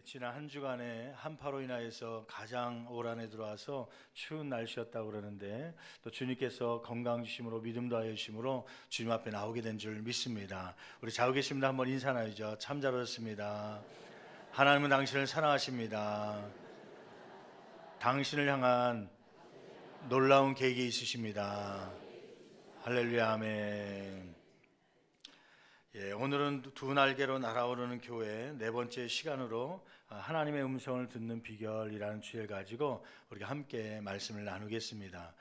지난 한 주간에 한파로 인하여서 가장 올 한해 들어와서 추운 날씨였다고 그러는데 또 주님께서 건강 주심으로 믿음도 하여 주심으로 주님 앞에 나오게 된 줄 믿습니다. 우리 좌우 계신 분들 한번 인사 나누죠. 참 잘 오셨습니다. 하나님은 당신을 사랑하십니다. 당신을 향한 놀라운 계획이 있으십니다. 할렐루야 아멘. 오늘은 두 날개로 날아오르는 교회 네 번째 시간으로 하나님의 음성을 듣는 비결이라는 주제를 가지고 우리가 함께 말씀을 나누겠습니다.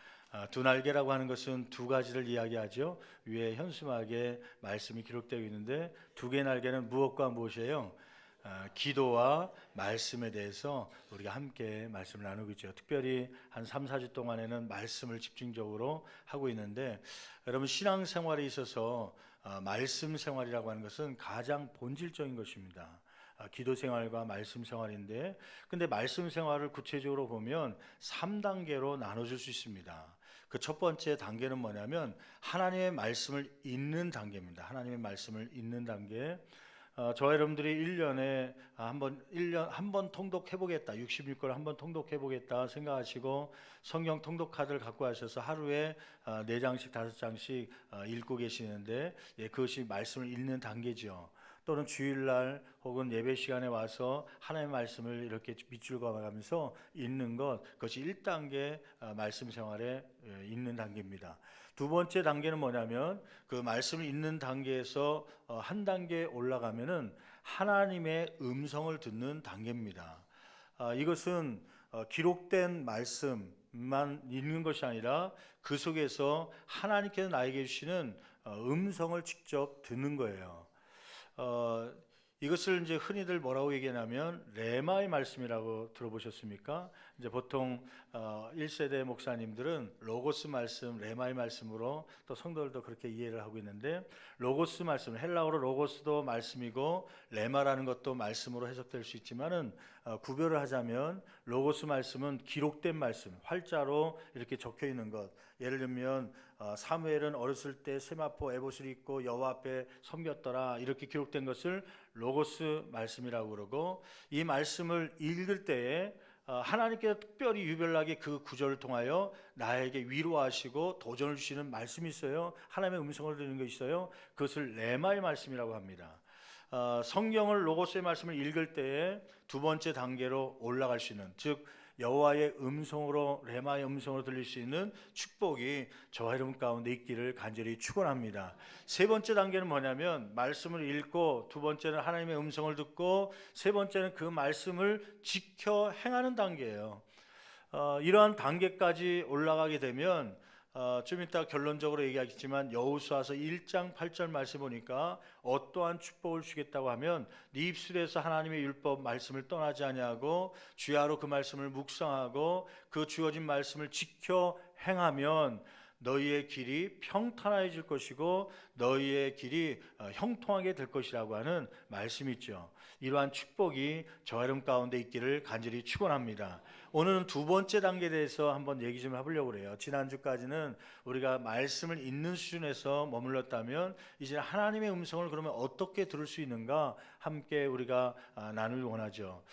두 날개라고 하는 것은 두 가지를 이야기하죠. 위에 현수막에 말씀이 기록되어 있는데 두 개의 날개는 무엇과 무엇이에요? 기도와 말씀에 대해서 우리가 함께 말씀을 나누고 있죠. 특별히 한 3, 4주 동안에는 말씀을 집중적으로 하고 있는데 여러분 신앙생활에 있어서 말씀 생활이라고 하는 것은 가장 본질적인 것입니다. 기도 생활과 말씀 생활인데 근데 말씀 생활을 구체적으로 보면 3단계로 나눠줄 수 있습니다. 그 첫 번째 단계는 뭐냐면 하나님의 말씀을 읽는 단계입니다. 하나님의 말씀을 읽는 단계. 저와 여러분들이 1년에 한 번 통독해보겠다, 66권을 한번 통독해보겠다 생각하시고 성경 통독 카드를 갖고 하셔서 하루에 4장씩 5장씩 읽고 계시는데 그것이 말씀을 읽는 단계죠. 또는 주일날 혹은 예배 시간에 와서 하나님의 말씀을 이렇게 밑줄 그어가면서 읽는 것, 그것이 1단계 말씀 생활에 있는 단계입니다. 두 번째 단계는 뭐냐면 그 말씀을 읽는 단계에서 한 단계 올라가면은 하나님의 음성을 듣는 단계입니다. 이것은 기록된 말씀만 읽는 것이 아니라 그 속에서 하나님께서 나에게 주시는 음성을 직접 듣는 거예요. 이것을 이제 흔히들 뭐라고 얘기하냐면 레마의 말씀이라고 들어보셨습니까? 이제 보통 1세대 목사님들은 로고스 말씀, 레마의 말씀으로 또 성도들도 그렇게 이해를 하고 있는데 로고스 말씀, 헬라어로 로고스도 말씀이고 레마라는 것도 말씀으로 해석될 수 있지만은 구별을 하자면 로고스 말씀은 기록된 말씀, 활자로 이렇게 적혀 있는 것. 예를 들면 사무엘은 어렸을 때 세마포 에봇을 입고 여호와 앞에 섬겼더라 이렇게 기록된 것을 로고스 말씀이라고 그러고 이 말씀을 읽을 때에 하나님께서 특별히 유별나게 그 구절을 통하여 나에게 위로하시고 도전을 주시는 말씀이 있어요. 하나님의 음성을 듣는 것이 있어요. 그것을 레마의 말씀이라고 합니다. 성경을 로고스의 말씀을 읽을 때에 두 번째 단계로 올라갈 수 있는, 즉 여호와의 음성으로, 레마의 음성으로 들릴 수 있는 축복이 저와 여러분 가운데 있기를 간절히 축원합니다. 세 번째 단계는 뭐냐면 말씀을 읽고, 두 번째는 하나님의 음성을 듣고, 세 번째는 그 말씀을 지켜 행하는 단계예요. 이러한 단계까지 올라가게 되면 좀 이따 결론적으로 얘기하겠지만 여호수아서 1장 8절 말씀 보니까 어떠한 축복을 주겠다고 하면 네 입술에서 하나님의 율법 말씀을 떠나지 아니하고 주야로 그 말씀을 묵상하고 그 주어진 말씀을 지켜 행하면 너희의 길이 평탄해질 것이고 너희의 길이 형통하게 될 것이라고 하는 말씀이 있죠. 이러한 축복이 저와 여러분 가운데 있기를 간절히 축원합니다. 오늘은 두 번째 단계에 대해서 한번 얘기 좀 해보려고 그래요. 지난주까지는 우리가 말씀을 읽는 수준에서 머물렀다면 이제 하나님의 음성을 그러면 어떻게 들을 수 있는가 함께 우리가 나누길 원하죠.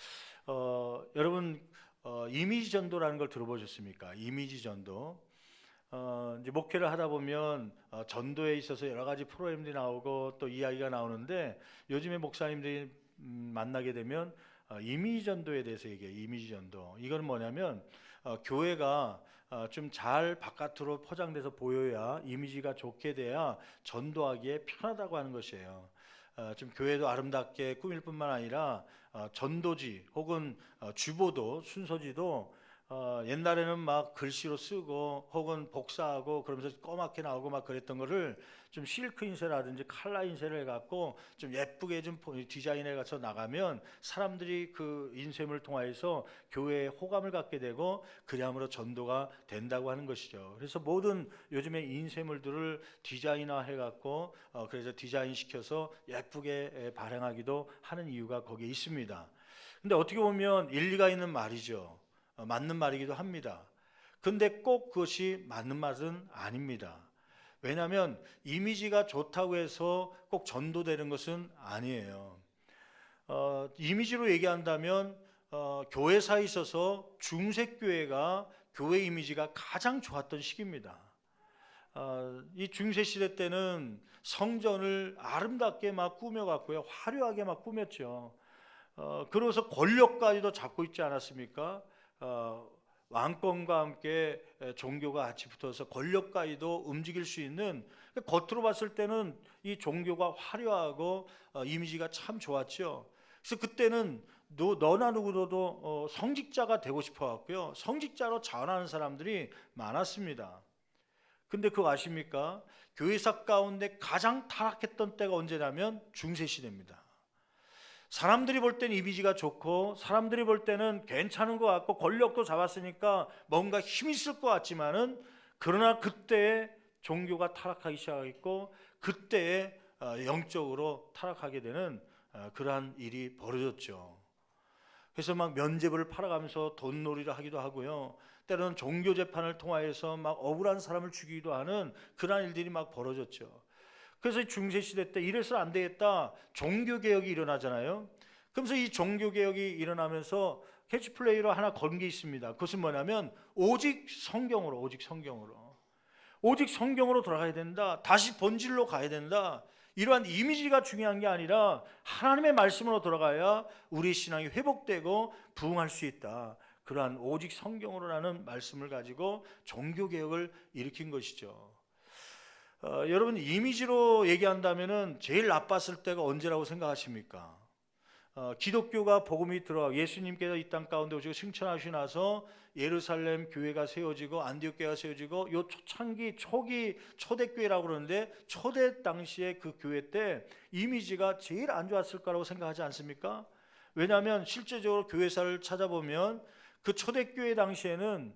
여러분 이미지 전도라는 걸 들어보셨습니까? 이미지 전도. 이제 목회를 하다 보면 전도에 있어서 여러 가지 프로그램들이 나오고 또 이야기가 나오는데 요즘에 목사님들이 만나게 되면 이미지 전도에 대해서 얘기해요. 이미지 전도. 이건 뭐냐면 교회가 좀 잘 바깥으로 포장돼서 보여야, 이미지가 좋게 돼야 전도하기에 편하다고 하는 것이에요. 좀 교회도 아름답게 꾸밀 뿐만 아니라 전도지 혹은 주보도, 순서지도 옛날에는 막 글씨로 쓰고 혹은 복사하고 그러면서 꼬맣게 나오고 막 그랬던 거를 좀 실크 인쇄라든지 칼라 인쇄를 해갖고 좀 예쁘게 좀 디자인해 가서 나가면 사람들이 그 인쇄물을 통해서 교회에 호감을 갖게 되고 그야말로 전도가 된다고 하는 것이죠. 그래서 모든 요즘에 인쇄물들을 디자인화 해갖고 그래서 디자인 시켜서 예쁘게 발행하기도 하는 이유가 거기에 있습니다. 근데 어떻게 보면 일리가 있는 말이죠. 맞는 말이기도 합니다. 근데 꼭 그것이 맞는 말은 아닙니다. 왜냐하면 이미지가 좋다고 해서 꼭 전도되는 것은 아니에요. 이미지로 얘기한다면 교회사에 있어서 중세교회가 교회 이미지가 가장 좋았던 시기입니다. 이 중세 시대 때는 성전을 아름답게 막 꾸며갔고요, 화려하게 막 꾸몄죠. 그러면서 권력까지도 잡고 있지 않았습니까? 왕권과 함께 종교가 같이 붙어서 권력까지도 움직일 수 있는, 겉으로 봤을 때는 이 종교가 화려하고 이미지가 참 좋았죠. 그래서 그때는 너나 누구도 성직자가 되고 싶어 갖고요, 성직자로 자원하는 사람들이 많았습니다. 근데 그거 아십니까? 교회사 가운데 가장 타락했던 때가 언제냐면 중세시대입니다. 사람들이 볼 때는 이미지가 좋고 사람들이 볼 때는 괜찮은 것 같고 권력도 잡았으니까 뭔가 힘이 있을 것 같지만은, 그러나 그때에 종교가 타락하기 시작했고 그때에 영적으로 타락하게 되는 그러한 일이 벌어졌죠. 그래서 막 면죄부를 팔아가면서 돈놀이를 하기도 하고요, 때로는 종교 재판을 통하여서 막 억울한 사람을 죽이기도 하는 그러한 일들이 막 벌어졌죠. 그래서 중세 시대 때 이래서 안 되겠다, 종교 개혁이 일어나잖아요. 그러면서 이 종교 개혁이 일어나면서 캐치플레이로 하나 건 게 있습니다. 그것은 뭐냐면 오직 성경으로, 오직 성경으로 돌아가야 된다, 다시 본질로 가야 된다. 이러한 이미지가 중요한 게 아니라 하나님의 말씀으로 돌아가야 우리 신앙이 회복되고 부흥할 수 있다. 그러한 오직 성경으로라는 말씀을 가지고 종교 개혁을 일으킨 것이죠. 여러분, 이미지로 얘기한다면은 제일 나빴을 때가 언제라고 생각하십니까? 기독교가 복음이 들어와 예수님께서 이 땅 가운데 오시고 승천하시고 나서 예루살렘 교회가 세워지고 안디옥 교회가 세워지고, 요 초창기 초기 초대교회라고 그러는데, 초대 당시에 그 교회 때 이미지가 제일 안 좋았을 거라고 생각하지 않습니까? 왜냐하면 실제적으로 교회사를 찾아보면 그 초대교회 당시에는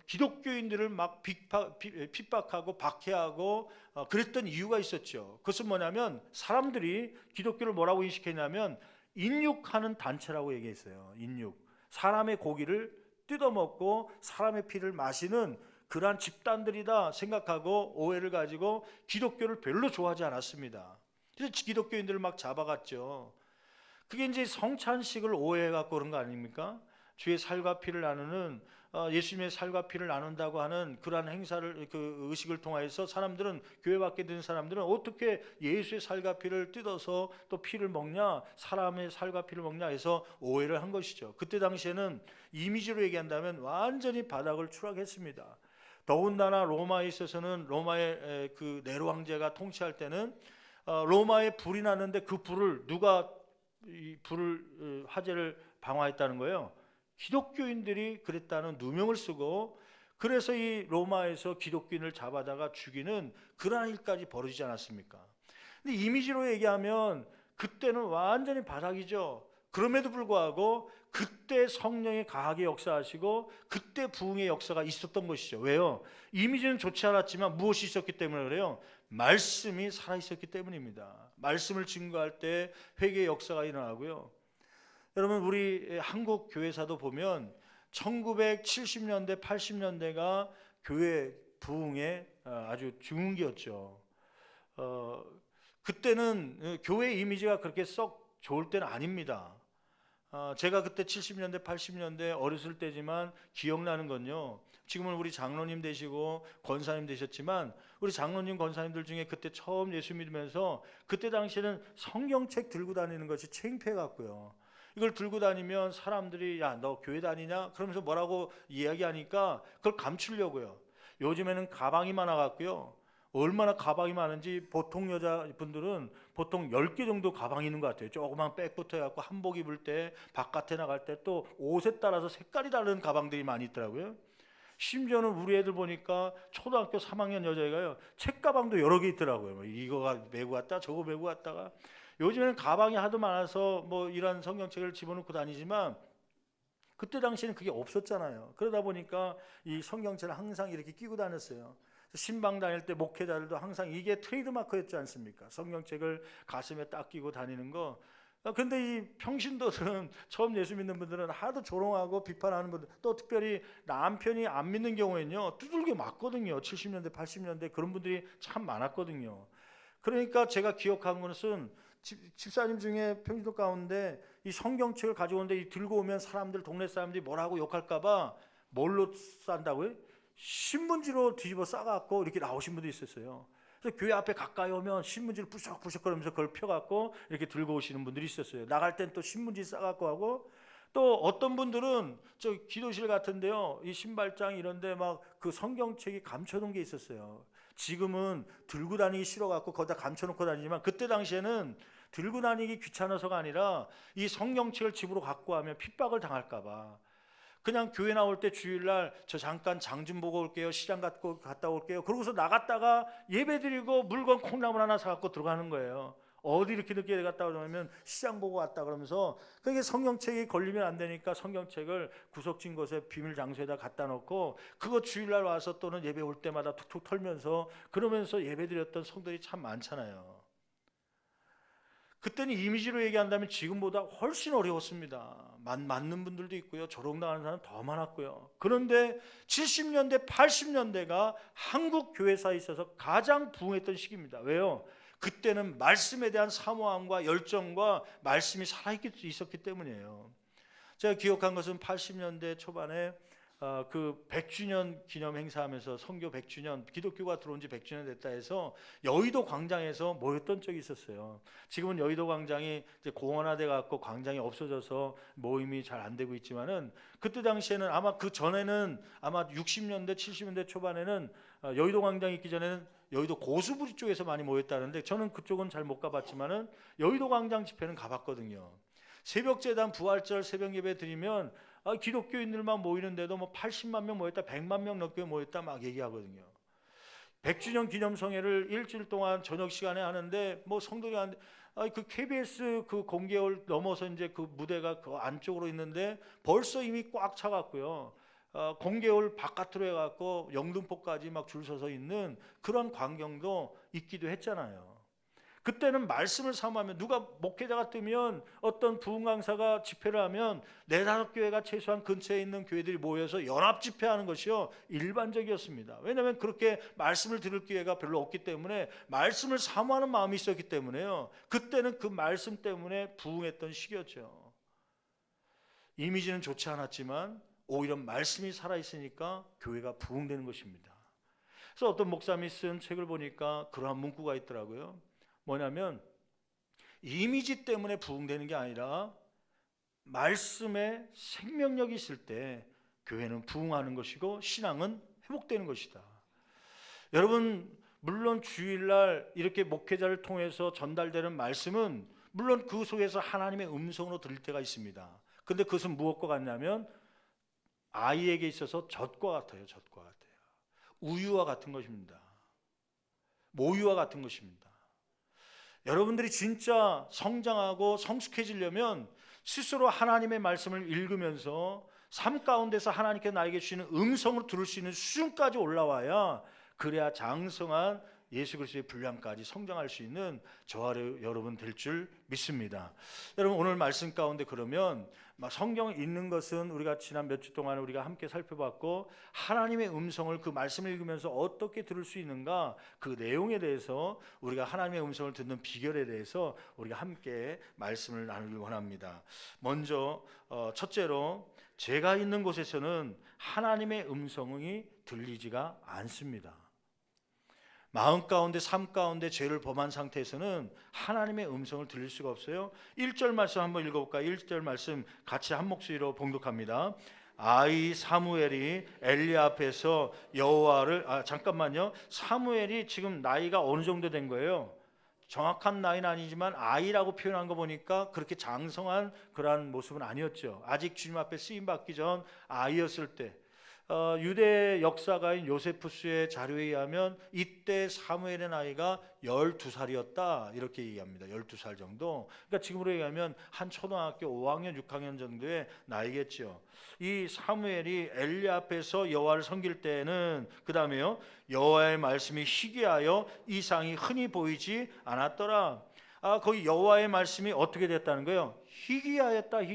기독교인들을 막 핍박하고 박해하고 그랬던 이유가 있었죠. 그것은 뭐냐면 사람들이 기독교를 뭐라고 인식했냐면 인육하는 단체라고 얘기했어요. 인육, 사람의 고기를 뜯어먹고 사람의 피를 마시는 그러한 집단들이다 생각하고 오해를 가지고 기독교를 별로 좋아하지 않았습니다. 그래서 기독교인들을 막 잡아갔죠. 그게 이제 성찬식을 오해해갖고 그런 거 아닙니까? 주의 살과 피를 나누는, 예수님의 살과 피를 나눈다고 하는 그러한 행사를, 그 의식을 통하여서 사람들은, 교회 밖에 있는 사람들은 어떻게 예수의 살과 피를 뜯어서 또 피를 먹냐, 사람의 살과 피를 먹냐 해서 오해를 한 것이죠. 그때 당시에는 이미지로 얘기한다면 완전히 바닥을 추락했습니다. 더군다나 로마에 있어서는, 로마의 그 네로 황제가 통치할 때는 로마에 불이 났는데 그 불을 누가 이 불을 화재를 방화했다는 거예요. 기독교인들이 그랬다는 누명을 쓰고, 그래서 이 로마에서 기독교인을 잡아다가 죽이는 그러한 일까지 벌어지지 않았습니까? 근데 이미지로 얘기하면 그때는 완전히 바닥이죠. 그럼에도 불구하고 그때 성령이 강하게 역사하시고 그때 부흥의 역사가 있었던 것이죠. 왜요? 이미지는 좋지 않았지만 무엇이 있었기 때문에 그래요? 말씀이 살아있었기 때문입니다. 말씀을 증거할 때 회개의 역사가 일어나고요. 여러분, 우리 한국 교회사도 보면 1970년대 80년대가 교회 부흥의 아주 중흥기였죠. 그때는 교회 이미지가 그렇게 썩 좋을 때는 아닙니다. 제가 그때 70년대 80년대 어렸을 때지만 기억나는 건요, 지금은 우리 장로님 되시고 권사님 되셨지만 우리 장로님 권사님들 중에 그때 처음 예수 믿으면서 그때 당시에는 성경책 들고 다니는 것이 창피해 갖고요, 이걸 들고 다니면 사람들이 야, 너 교회 다니냐? 그러면서 뭐라고 이야기하니까 그걸 감추려고요. 요즘에는 가방이 많아 갖고요, 얼마나 가방이 많은지 보통 여자분들은 보통 10개 정도 가방이 있는 것 같아요. 조그만 백부터 해갖고 한복 입을 때, 바깥에 나갈 때 또 옷에 따라서 색깔이 다른 가방들이 많이 있더라고요. 심지어는 우리 애들 보니까 초등학교 3학년 여자애가요, 책가방도 여러 개 있더라고요. 이거가 메고 갔다 저거 메고 갔다가. 요즘에는 가방이 하도 많아서 뭐 이런 성경책을 집어넣고 다니지만 그때 당시에는 그게 없었잖아요. 그러다 보니까 이 성경책을 항상 이렇게 끼고 다녔어요. 신방 다닐 때 목회자들도 항상 이게 트레이드마크였지 않습니까? 성경책을 가슴에 딱 끼고 다니는 거. 근데 이 평신도들은, 처음 예수 믿는 분들은 하도 조롱하고 비판하는 분들, 또 특별히 남편이 안 믿는 경우에는요, 두들겨 맞거든요. 70년대 80년대 그런 분들이 참 많았거든요. 그러니까 제가 기억한 것은 집사님 중에 평신도 가운데 이 성경책을 가지고 오는데 이 들고 오면 사람들, 동네 사람들이 뭐라고 욕할까봐 뭘로 싼다고요? 신문지로 뒤집어 싸갖고 이렇게 나오신 분도 있었어요. 그래서 교회 앞에 가까이 오면 신문지를 부석부석거리면서 그걸 펴갖고 이렇게 들고 오시는 분들이 있었어요. 나갈 땐 또 신문지 싸갖고 하고, 또 어떤 분들은 저 기도실 같은데요, 이 신발장 이런데 막 그 성경책이 감춰놓은 게 있었어요. 지금은 들고 다니기 싫어갖고 거기다 감춰놓고 다니지만, 그때 당시에는 들고 다니기 귀찮아서가 아니라 이 성경책을 집으로 갖고 가면 핍박을 당할까봐 그냥 교회 나올 때 주일날 저 잠깐 장 좀 보고 올게요, 시장 갔다 올게요, 그러고서 나갔다가 예배드리고 물건 콩나물 하나 사갖고 들어가는 거예요. 어디 이렇게 늦게 갔다 오냐면 시장 보고 왔다 그러면서, 그게 성경책이 걸리면 안 되니까 성경책을 구석진 곳에 비밀 장소에다 갖다 놓고 그거 주일날 와서 또는 예배 올 때마다 툭툭 털면서 그러면서 예배드렸던 성도들이 참 많잖아요. 그때는 이미지로 얘기한다면 지금보다 훨씬 어려웠습니다. 맞는 분들도 있고요, 조롱당하는 사람 더 많았고요. 그런데 70년대 80년대가 한국 교회사에 있어서 가장 부흥했던 시기입니다. 왜요? 그때는 말씀에 대한 사모함과 열정과 말씀이 살아있었기 때문이에요. 제가 기억한 것은 80년대 초반에 그 100주년 기념 행사하면서 선교 100주년, 기독교가 들어온 지 100주년 됐다 해서 여의도 광장에서 모였던 적이 있었어요. 지금은 여의도 광장이 이제 공원화돼 갖고 광장이 없어져서 모임이 잘 안 되고 있지만은, 그때 당시에는 아마 그 전에는 아마 60년대 70년대 초반에는 여의도 광장 있기 전에는 여의도 고수부리 쪽에서 많이 모였다는데, 저는 그쪽은 잘 못 가봤지만은 여의도 광장 집회는 가봤거든요. 새벽재단 부활절 새벽 예배 드리면 기독교인들만 모이는데도 뭐 80만 명 모였다, 100만 명 넘게 모였다 막 얘기하거든요. 100주년 기념성회를 일주일 동안 저녁 시간에 하는데 뭐 성도들이 하는데, 그 KBS 그 공개홀 넘어서 이제 그 무대가 그 안쪽으로 있는데 벌써 이미 꽉 차갖고요. 공개홀 바깥으로 해갖고 영등포까지 막 줄 서서 있는 그런 광경도 있기도 했잖아요. 그때는 말씀을 사모하면, 누가 목회자가 뜨면 어떤 부흥 강사가 집회를 하면 4-5 교회가 최소한 근처에 있는 교회들이 모여서 연합 집회하는 것이요 일반적이었습니다. 왜냐하면 그렇게 말씀을 들을 기회가 별로 없기 때문에, 말씀을 사모하는 마음이 있었기 때문에요. 그때는 그 말씀 때문에 부흥했던 시기였죠. 이미지는 좋지 않았지만 오히려 말씀이 살아있으니까 교회가 부흥되는 것입니다. 그래서 어떤 목사님이 쓴 책을 보니까 그러한 문구가 있더라고요. 뭐냐면, 이미지 때문에 부흥되는 게 아니라 말씀에 생명력이 있을 때 교회는 부흥하는 것이고 신앙은 회복되는 것이다. 여러분, 물론 주일날 이렇게 목회자를 통해서 전달되는 말씀은 물론 그 속에서 하나님의 음성으로 들릴 때가 있습니다. 근데 그것은 무엇과 같냐면 아이에게 있어서 젖과 같아요. 젖과 같아요. 우유와 같은 것입니다. 모유와 같은 것입니다. 여러분들이 진짜 성장하고 성숙해지려면 스스로 하나님의 말씀을 읽으면서 삶 가운데서 하나님께 나에게 주시는 음성을 들을 수 있는 수준까지 올라와야, 그래야 장성한 예수 그리스도의 분량까지 성장할 수 있는 저와 여러분 될 줄 믿습니다. 여러분, 오늘 말씀 가운데 그러면 성경을 읽는 것은 우리가 지난 몇 주 동안 우리가 함께 살펴봤고, 하나님의 음성을 그 말씀을 읽으면서 어떻게 들을 수 있는가, 그 내용에 대해서, 우리가 하나님의 음성을 듣는 비결에 대해서 우리가 함께 말씀을 나누길 원합니다. 먼저 첫째로, 제가 있는 곳에서는 하나님의 음성이 들리지가 않습니다. 마음 가운데, 삶 가운데 죄를 범한 상태에서는 하나님의 음성을 들릴 수가 없어요. 1절 말씀 한번 읽어볼까요? 1절 말씀 같이 한 목소리로 봉독합니다. 아이 사무엘이 엘리 앞에서 여호와를, 잠깐만요. 사무엘이 지금 나이가 어느 정도 된 거예요? 정확한 나이는 아니지만 아이라고 표현한 거 보니까 그렇게 장성한 그러한 모습은 아니었죠. 아직 주님 앞에 쓰임받기 전 아이였을 때, 유대 역사가인 요세푸스의 자료에 의하면 이때 사무엘의 나이가 12살이었다 이렇게 얘기합니다. 12살 정도. 그러니까 지금으로 얘기하면 한 초등학교 5학년 6학년 정도의 나이겠죠. 이 사무엘이 엘리 앞에서 여호와를 섬길 때는, 그 다음에요, 여호와의 말씀이 희귀하여 이상이 흔히 보이지 않았더라. 거기 여호와의 말씀이 어떻게 됐다는 거예요? 희귀하였다는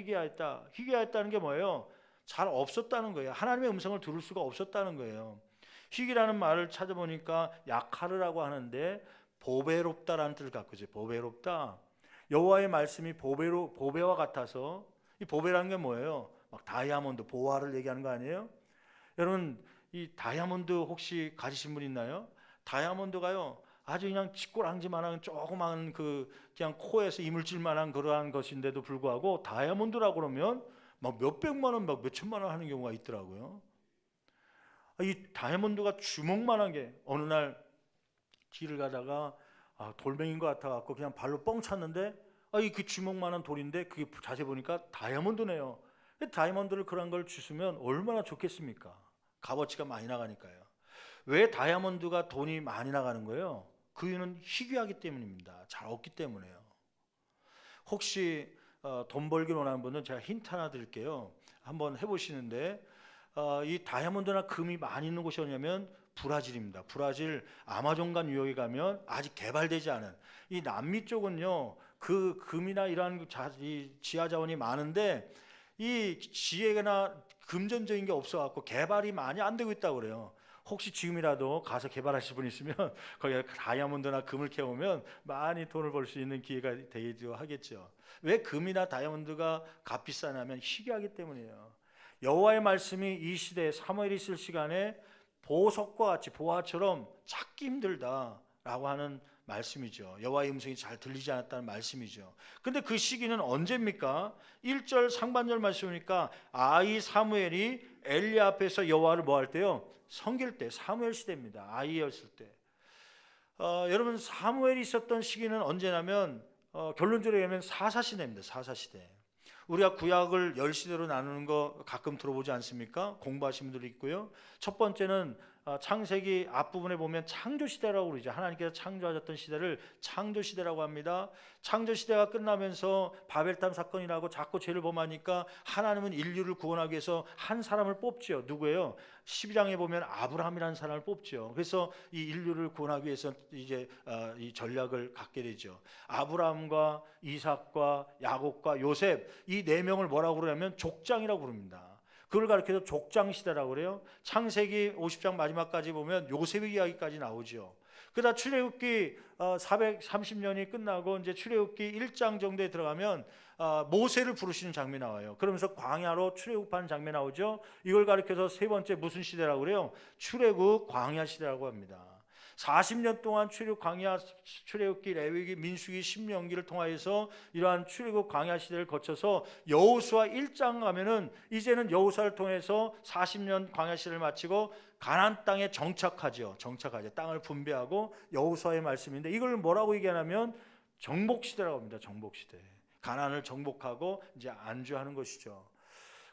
게 뭐예요? 잘 없었다는 거예요. 하나님의 음성을 들을 수가 없었다는 거예요. 희귀라는 말을 찾아보니까 약하르라고 하는데 보배롭다라는 뜻을 갖고 있어요. 보배롭다. 여호와의 말씀이 보배와 같아서, 이 보배라는 게 뭐예요? 막 다이아몬드, 보화를 얘기하는 거 아니에요? 여러분, 이 다이아몬드 혹시 가지신 분 있나요? 다이아몬드가요, 아주 그냥 치꼬랑지만한 조그마한 그냥 코에서 이물질만한 그러한 것인데도 불구하고 다이아몬드라고 그러면 막 몇백만 원, 막 몇천만 원 하는 경우가 있더라고요. 이 다이아몬드가 주먹만한 게, 어느 날 길을 가다가 돌멩이인 것 같아갖고 그냥 발로 뻥 찼는데, 이 그 주먹만한 돌인데 그게 자세히 보니까 다이아몬드네요. 다이아몬드를 그런 걸 주시면 얼마나 좋겠습니까? 값어치가 많이 나가니까요. 왜 다이아몬드가 돈이 많이 나가는 거예요? 그 이유는 희귀하기 때문입니다. 잘 없기 때문에요. 혹시 돈 벌기 원하는 분은 제가 힌트 하나 드릴게요. 한번 해보시는데, 이 다이아몬드나 금이 많이 있는 곳이 어디냐면 브라질입니다. 브라질 아마존강 유역에 가면 아직 개발되지 않은, 이 남미 쪽은요, 그 금이나 이러한 이 지하 자원이 많은데 이 지혜나 금전적인 게 없어갖고 개발이 많이 안 되고 있다고 그래요. 혹시 지금이라도 가서 개발하실 분 있으면 거기 다이아몬드나 금을 캐오면 많이 돈을 벌 수 있는 기회가 되기도 하겠죠. 왜 금이나 다이아몬드가 값비싸냐면 희귀하기 때문이에요. 여호와의 말씀이 이 시대에 사무엘이 있을 시간에 보석과 같이, 보화처럼 찾기 힘들다라고 하는 말씀이죠. 여호와의 음성이 잘 들리지 않았다는 말씀이죠. 근데 그 시기는 언제입니까? 1절 상반절 말씀이니까 아이 사무엘이 엘리 앞에서 여호와를 뭐 할 때요? 섬길 때, 사무엘 시대입니다. 아이였을 때. 여러분, 사무엘이 있었던 시기는 언제냐면 결론적으로 얘기하면 사사시대입니다. 사사시대. 우리가 구약을 10시대로 나누는 거 가끔 들어보지 않습니까? 공부하신 분들이 있고요. 첫 번째는 창세기 앞부분에 보면 창조시대라고 그러죠. 하나님께서 창조하셨던 시대를 창조시대라고 합니다. 창조시대가 끝나면서 바벨탑 사건이 나고 자꾸 죄를 범하니까 하나님은 인류를 구원하기 위해서 한 사람을 뽑죠. 누구예요? 12장에 보면 아브라함이라는 사람을 뽑죠. 그래서 이 인류를 구원하기 위해서 이제 이 전략을 갖게 되죠. 아브라함과 이삭과 야곱과 요셉, 이 네 명을 뭐라고 그러냐면 족장이라고 부릅니다. 그걸 가리켜서 족장 시대라고 그래요. 창세기 50장 마지막까지 보면 요셉의 이야기까지 나오죠. 그러다 출애굽기 430년이 끝나고 이제 출애굽기 1장 정도에 들어가면 모세를 부르시는 장면이 나와요. 그러면서 광야로 출애굽하는 장면이 나오죠. 이걸 가리켜서 세 번째 무슨 시대라고 그래요? 출애굽 광야 시대라고 합니다. 40년 동안 출애굽 광야, 출애굽기, 레위기, 민수기, 신명기를 통하여서 이러한 출애굽 광야 시대를 거쳐서 여호수아 1장 가면은 이제는 여호수아를 통해서 40년 광야 시대를 마치고 가나안 땅에 정착하죠. 땅을 분배하고, 여호수아의 말씀인데 이걸 뭐라고 얘기하냐면 정복 시대라고 합니다. 정복 시대. 가나안을 정복하고 이제 안주하는 것이죠.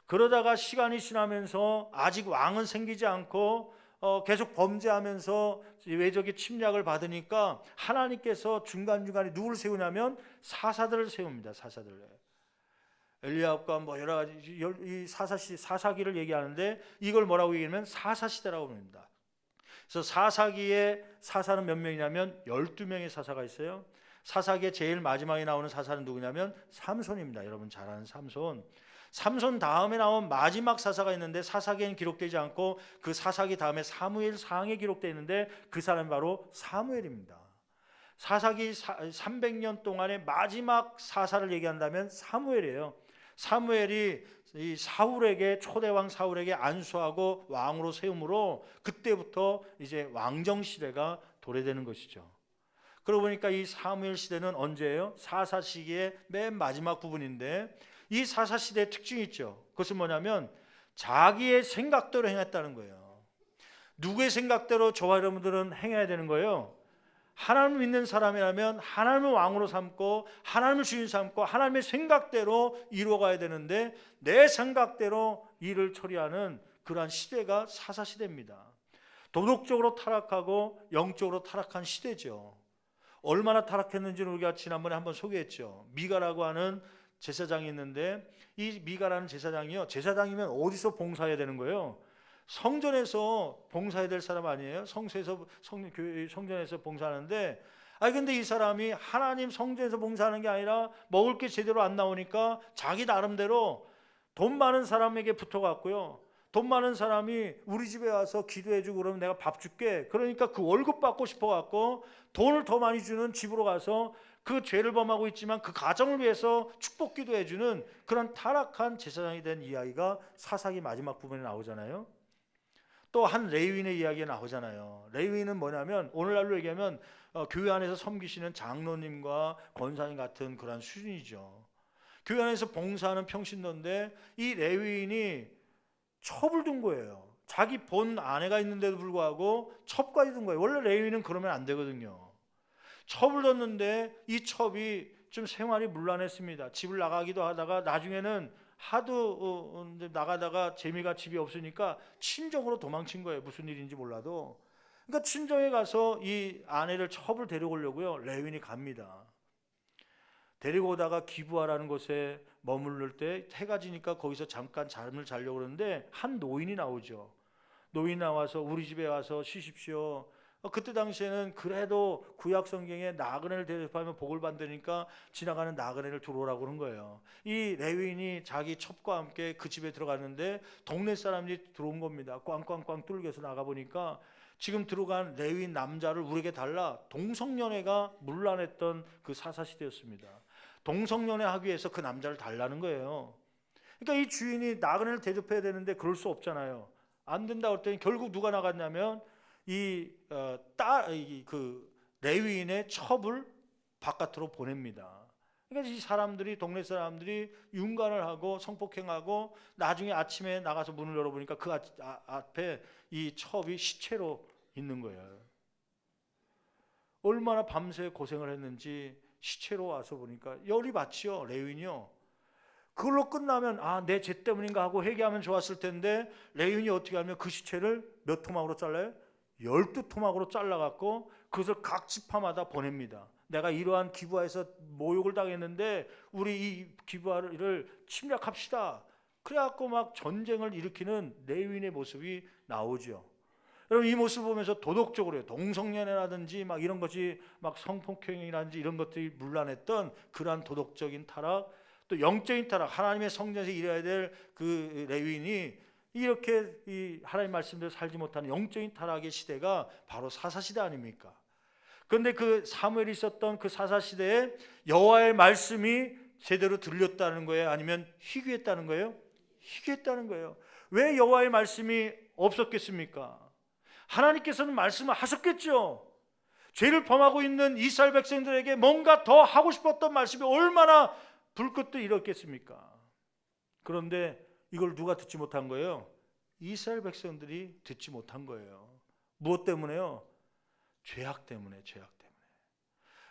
그러다가 시간이 지나면서 아직 왕은 생기지 않고 계속 범죄하면서 외적의 침략을 받으니까 하나님께서 중간중간에 누구를 세우냐면 사사들을 세웁니다. 사사들을. 엘리야합과 뭐 여러 가지 이 사사기를 얘기하는데 이걸 뭐라고 얘기하면 사사시대라고 합니다. 그래서 사사기의 사사는 몇 명이냐면 12명의 사사가 있어요. 사사기의 제일 마지막에 나오는 사사는 누구냐면 삼손입니다. 여러분 잘 아는 삼손. 삼손 다음에 나온 마지막 사사가 있는데 사사기에는 기록되지 않고 그 사사기 다음에 사무엘상에 기록되어 있는데 그 사람이 바로 사무엘입니다. 사사기 300년 동안의 마지막 사사를 얘기한다면 사무엘이에요. 사무엘이 이 사울에게, 초대왕 사울에게 안수하고 왕으로 세움으로 그때부터 이제 왕정 시대가 도래되는 것이죠. 그러고 보니까 이 사무엘 시대는 언제예요? 사사 시기의 맨 마지막 부분인데 이 사사 시대의 특징이 있죠. 그것은 뭐냐면 자기의 생각대로 행했다는 거예요. 누구의 생각대로 저와 여러분들은 행해야 되는 거예요? 하나님을 믿는 사람이라면 하나님을 왕으로 삼고 하나님을 주인 삼고 하나님의 생각대로 이루어가야 되는데 내 생각대로 일을 처리하는 그러한 시대가 사사 시대입니다. 도덕적으로 타락하고 영적으로 타락한 시대죠. 얼마나 타락했는지는 우리가 지난번에 한번 소개했죠. 미가라고 하는 제사장이 있는데 이 미가라는 제사장이요, 제사장이면 어디서 봉사해야 되는 거예요? 성전에서 봉사해야 될 사람 아니에요? 성전에서 봉사하는데 근데 이 사람이 하나님 성전에서 봉사하는 게 아니라 먹을 게 제대로 안 나오니까 자기 나름대로 돈 많은 사람에게 붙어갔고요, 돈 많은 사람이 우리 집에 와서 기도해주고 그러면 내가 밥 줄게, 그러니까 그 월급 받고 싶어갖고 돈을 더 많이 주는 집으로 가서 그 죄를 범하고 있지만 그 가정을 위해서 축복 기도해주는 그런 타락한 제사장이 된 이야기가 사사기 마지막 부분에 나오잖아요. 또 한 레위인의 이야기가 나오잖아요. 레위인은 뭐냐면 오늘날로 얘기하면 교회 안에서 섬기시는 장로님과 권사님 같은 그런 수준이죠. 교회 안에서 봉사하는 평신도인데 이 레위인이 첩을 둔 거예요. 자기 본 아내가 있는데도 불구하고 첩까지 둔 거예요. 원래 레위인은 그러면 안 되거든요. 첩을 뒀는데 이 첩이 좀 생활이 문란했습니다. 집을 나가기도 하다가 나중에는 하도 나가다가 재미가 집이 없으니까 친정으로 도망친 거예요. 무슨 일인지 몰라도. 그러니까 친정에 가서 이 아내를 첩을 데려오려고요. 레위인이 갑니다. 데리고 오다가 기부하라는 곳에 머무를 때 해가 지니까 거기서 잠깐 잠을 자려고 그러는데 한 노인이 나오죠. 노인 나와서 우리 집에 와서 쉬십시오. 그때 당시에는 그래도 구약 성경에 나그네를 대접하면 복을 받으니까 지나가는 나그네를 들어오라고 그런 거예요. 이 레위인이 자기 첩과 함께 그 집에 들어갔는데 동네 사람들이 들어온 겁니다. 꽝꽝꽝 뚫겨서 나가보니까 지금 들어간 레위인 남자를 우리에게 달라. 동성연애가 문란했던 그 사사시대였습니다. 동성연애 하기 위해서 그 남자를 달라는 거예요. 그러니까 이 주인이 나그네를 대접해야 되는데 그럴 수 없잖아요. 안 된다고 했더니 결국 누가 나갔냐면 그 레위인의 첩을 바깥으로 보냅니다. 그러니까 이 사람들이 동네 사람들이 윤관을 하고 성폭행하고 나중에 아침에 나가서 문을 열어보니까 그 앞에 이 첩이 시체로 있는 거예요. 얼마나 밤새 고생을 했는지 시체로 와서 보니까 열이 받지요. 레위인이요. 그걸로 끝나면 내 죄 때문인가 하고 회개하면 좋았을 텐데 레위인이 어떻게 하면 그 시체를 몇 토막으로 잘라요? 12토막으로 잘라갖고 그것을 각 지파마다 보냅니다. 내가 이러한 기부하에서 모욕을 당했는데 우리 이 기부하를 침략합시다. 그래갖고 막 전쟁을 일으키는 레위인의 모습이 나오죠. 여러분 이 모습을 보면서 도덕적으로 동성연애라든지 막 이런 것이 막 성폭행이라든지 이런 것들이 문란했던 그러한 도덕적인 타락, 또 영적인 타락, 하나님의 성전에서 일해야 될 그 레위인이 이렇게 이 하나님 말씀대로 살지 못하는 영적인 타락의 시대가 바로 사사시대 아닙니까? 그런데 그 사무엘이 있었던 그 사사시대에 여호와의 말씀이 제대로 들렸다는 거예요? 아니면 희귀했다는 거예요? 희귀했다는 거예요. 왜 여호와의 말씀이 없었겠습니까? 하나님께서는 말씀을 하셨겠죠. 죄를 범하고 있는 이스라엘 백성들에게 뭔가 더 하고 싶었던 말씀이 얼마나 불꽃도 일었겠습니까? 그런데 이걸 누가 듣지 못한 거예요? 이스라엘 백성들이 듣지 못한 거예요. 무엇 때문에요? 죄악 때문에.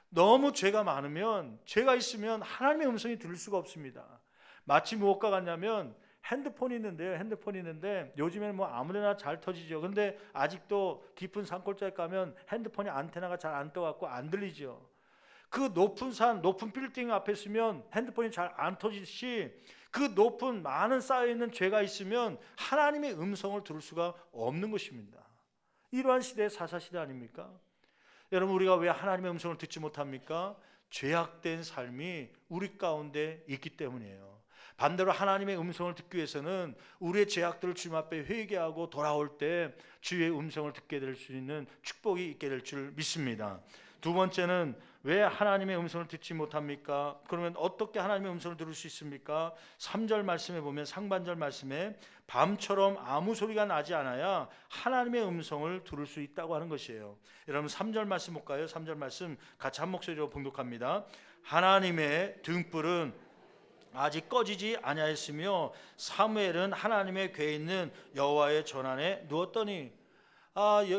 너무 죄가 많으면, 죄가 있으면 하나님의 음성이 들릴 수가 없습니다. 마치 무엇과 같냐면 핸드폰이 있는데 요즘에는 뭐 아무데나 잘 터지죠. 근데 아직도 깊은 산골짜기 가면 핸드폰이 안테나가 잘 안 떠갖고 안 들리죠. 그 높은 산, 높은 빌딩 앞에 있으면 핸드폰이 잘 안 터지듯이 그 높은 많은 쌓여있는 죄가 있으면 하나님의 음성을 들을 수가 없는 것입니다. 이러한 시대의 사사시대 아닙니까? 여러분 우리가 왜 하나님의 음성을 듣지 못합니까? 죄악된 삶이 우리 가운데 있기 때문이에요. 반대로 하나님의 음성을 듣기 위해서는 우리의 죄악들을 주님 앞에 회개하고 돌아올 때 주의 음성을 듣게 될 수 있는 축복이 있게 될 줄 믿습니다. 두 번째는 왜 하나님의 음성을 듣지 못합니까? 그러면 어떻게 하나님의 음성을 들을 수 있습니까? 3절 말씀에 보면 상반절 말씀에 밤처럼 아무 소리가 나지 않아야 하나님의 음성을 들을 수 있다고 하는 것이에요. 여러분 3절 말씀 볼까요? 3절 말씀 같이 한 목소리로 봉독합니다. 하나님의 등불은 아직 꺼지지 아니하였으며 사무엘은 하나님의 궤에 있는 여호와의 전 안에 누웠더니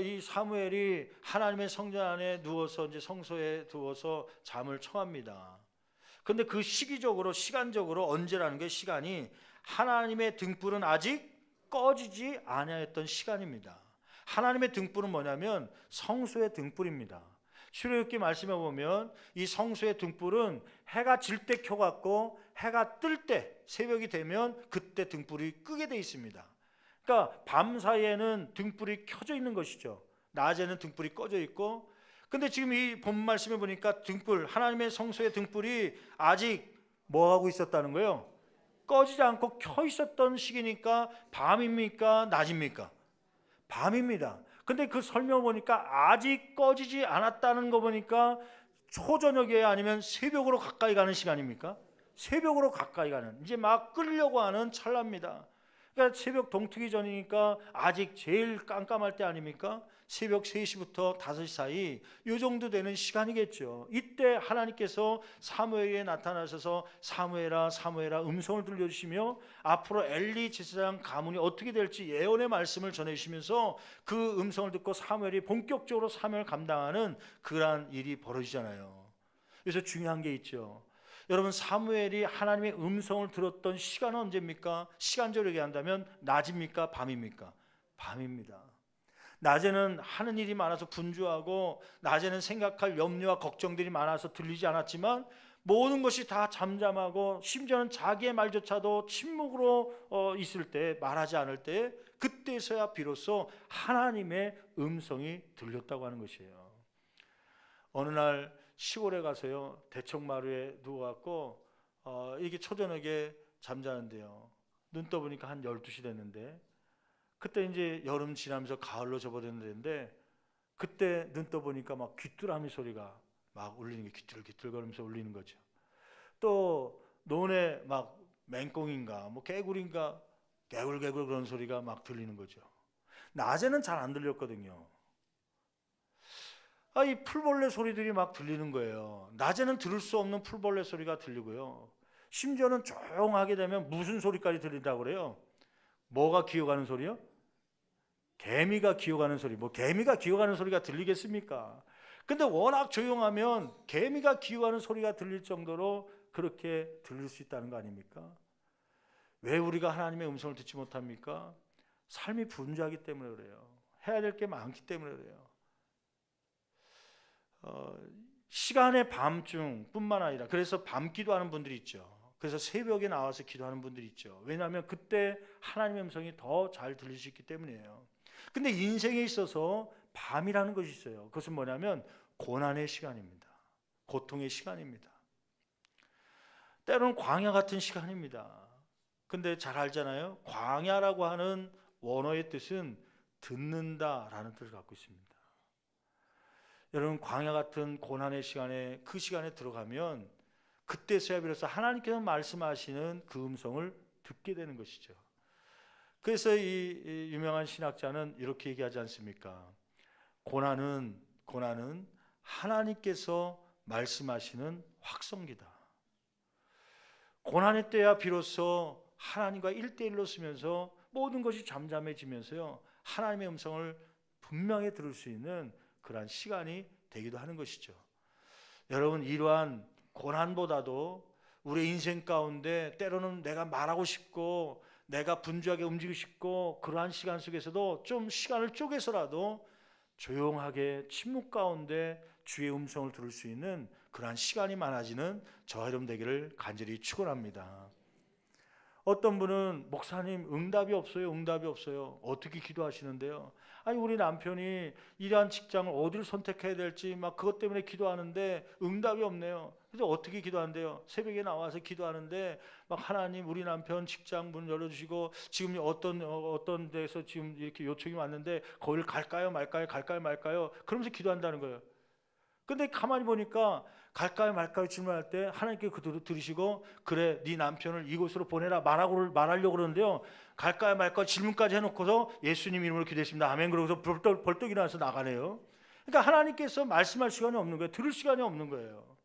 이 사무엘이 하나님의 성전 안에 누워서 이제 성소에 누워서 잠을 청합니다. 그런데 그 시간적으로 언제라는 게 시간이 하나님의 등불은 아직 꺼지지 아니하였던 시간입니다. 하나님의 등불은 뭐냐면 성소의 등불입니다. 출애굽기 말씀에 보면 이 성소의 등불은 해가 질 때 켜갖고 해가 뜰 때 새벽이 되면 그때 등불이 끄게 돼 있습니다. 그러니까 밤 사이에는 등불이 켜져 있는 것이죠. 낮에는 등불이 꺼져 있고. 근데 지금 이 본 말씀에 보니까 등불, 하나님의 성소의 등불이 아직 뭐 하고 있었다는 거예요? 꺼지지 않고 켜 있었던 시기니까 밤입니까? 낮입니까? 밤입니다. 근데 그 설명 보니까 아직 꺼지지 않았다는 거 보니까 초저녁에 아니면 새벽으로 가까이 가는 시간입니까? 새벽으로 가까이 가는, 이제 막 끌려고 하는 찰나입니다. 그러니까 새벽 동트기 전이니까 아직 제일 깜깜할 때 아닙니까? 새벽 3시부터 5시 사이 이 정도 되는 시간이겠죠. 이때 하나님께서 사무엘에게 나타나셔서 사무엘아 사무엘아 음성을 들려주시며 앞으로 엘리 제사장 가문이 어떻게 될지 예언의 말씀을 전해주시면서 그 음성을 듣고 사무엘이 본격적으로 사명을 감당하는 그러한 일이 벌어지잖아요. 그래서 중요한 게 있죠. 여러분, 사무엘이 하나님의 음성을 들었던 시간은 언제입니까? 시간적으로 얘기한다면 낮입니까? 밤입니까? 밤입니다. 낮에는 하는 일이 많아서 분주하고 낮에는 생각할 염려와 걱정들이 많아서 들리지 않았지만 모든 것이 다 잠잠하고 심지어는 자기의 말조차도 침묵으로 있을 때, 말하지 않을 때, 그때서야 비로소 하나님의 음성이 들렸다고 하는 것이에요. 어느 날 시골에 가서요, 대청마루에 누워갖고 이게 초저녁에 잠자는데요, 눈 떠보니까 한 12시 됐는데, 그때 이제 여름 지나면서 가을로 접어드는데, 그때 눈 떠보니까 막 귀뚜라미 소리가 막 울리는 게, 귀뚤귀뚤거리면서 울리는 거죠. 또 논에 막 맹꽁인가 뭐 개구리인가 개굴개굴 그런 소리가 막 들리는 거죠. 낮에는 잘 안 들렸거든요. 이 풀벌레 소리들이 막 들리는 거예요. 낮에는 들을 수 없는 풀벌레 소리가 들리고요. 심지어는 조용하게 되면 무슨 소리까지 들린다고 그래요? 뭐가 기어가는 소리요? 개미가 기어가는 소리. 뭐 개미가 기어가는 소리가 들리겠습니까? 근데 워낙 조용하면 개미가 기어가는 소리가 들릴 정도로 그렇게 들릴 수 있다는 거 아닙니까? 왜 우리가 하나님의 음성을 듣지 못합니까? 삶이 분주하기 때문에 그래요. 해야 될 게 많기 때문에 그래요. 시간의 밤중 뿐만 아니라, 그래서 밤 기도하는 분들이 있죠. 그래서 새벽에 나와서 기도하는 분들이 있죠. 왜냐하면 그때 하나님의 음성이 더 잘 들릴 수 있기 때문이에요. 근데 인생에 있어서 밤이라는 것이 있어요. 그것은 뭐냐면 고난의 시간입니다. 고통의 시간입니다. 때로는 광야 같은 시간입니다. 근데 잘 알잖아요. 광야라고 하는 원어의 뜻은 듣는다라는 뜻을 갖고 있습니다. 여러분, 광야 같은 고난의 시간에, 그 시간에 들어가면 그때서야 비로소 하나님께서 말씀하시는 그 음성을 듣게 되는 것이죠. 그래서 이 유명한 신학자는 이렇게 얘기하지 않습니까? 고난은 하나님께서 말씀하시는 확성기다. 고난의 때야 비로소 하나님과 1대1로 쓰면서 모든 것이 잠잠해지면서요, 하나님의 음성을 분명히 들을 수 있는 그러한 시간이 되기도 하는 것이죠. 여러분, 이러한 고난보다도 우리 인생 가운데 때로는 내가 말하고 싶고 내가 분주하게 움직이고 싶고, 그러한 시간 속에서도 좀 시간을 쪼개서라도 조용하게 침묵 가운데 주의 음성을 들을 수 있는 그러한 시간이 많아지는 저와 여러분 되기를 간절히 축원합니다. 어떤 분은 목사님 응답이 없어요. 어떻게 기도하시는데요? 아니, 우리 남편이 이러한 직장을 어디를 선택해야 될지 막 그것 때문에 기도하는데 응답이 없네요. 그래서 어떻게 기도한대요? 새벽에 나와서 기도하는데 막 하나님, 우리 남편 직장 문 열어주시고 지금 어떤 데서 지금 이렇게 요청이 왔는데 거기를 갈까요 말까요? 그러면서 기도한다는 거예요. 근데 가만히 보니까 갈까요 말까요 질문할 때 하나님께 그대로 들으시고, 그래 네 남편을 이곳으로 보내라 말하려고 그러는데요, 갈까요 말까요 질문까지 해놓고서 예수님 이름으로 기도했습니다 아멘 그러고서 벌떡 일어나서 나가네요. 그러니까 하나님께서 말씀할 시간이 없는 거예요. 들을 시간이 없는 거예요.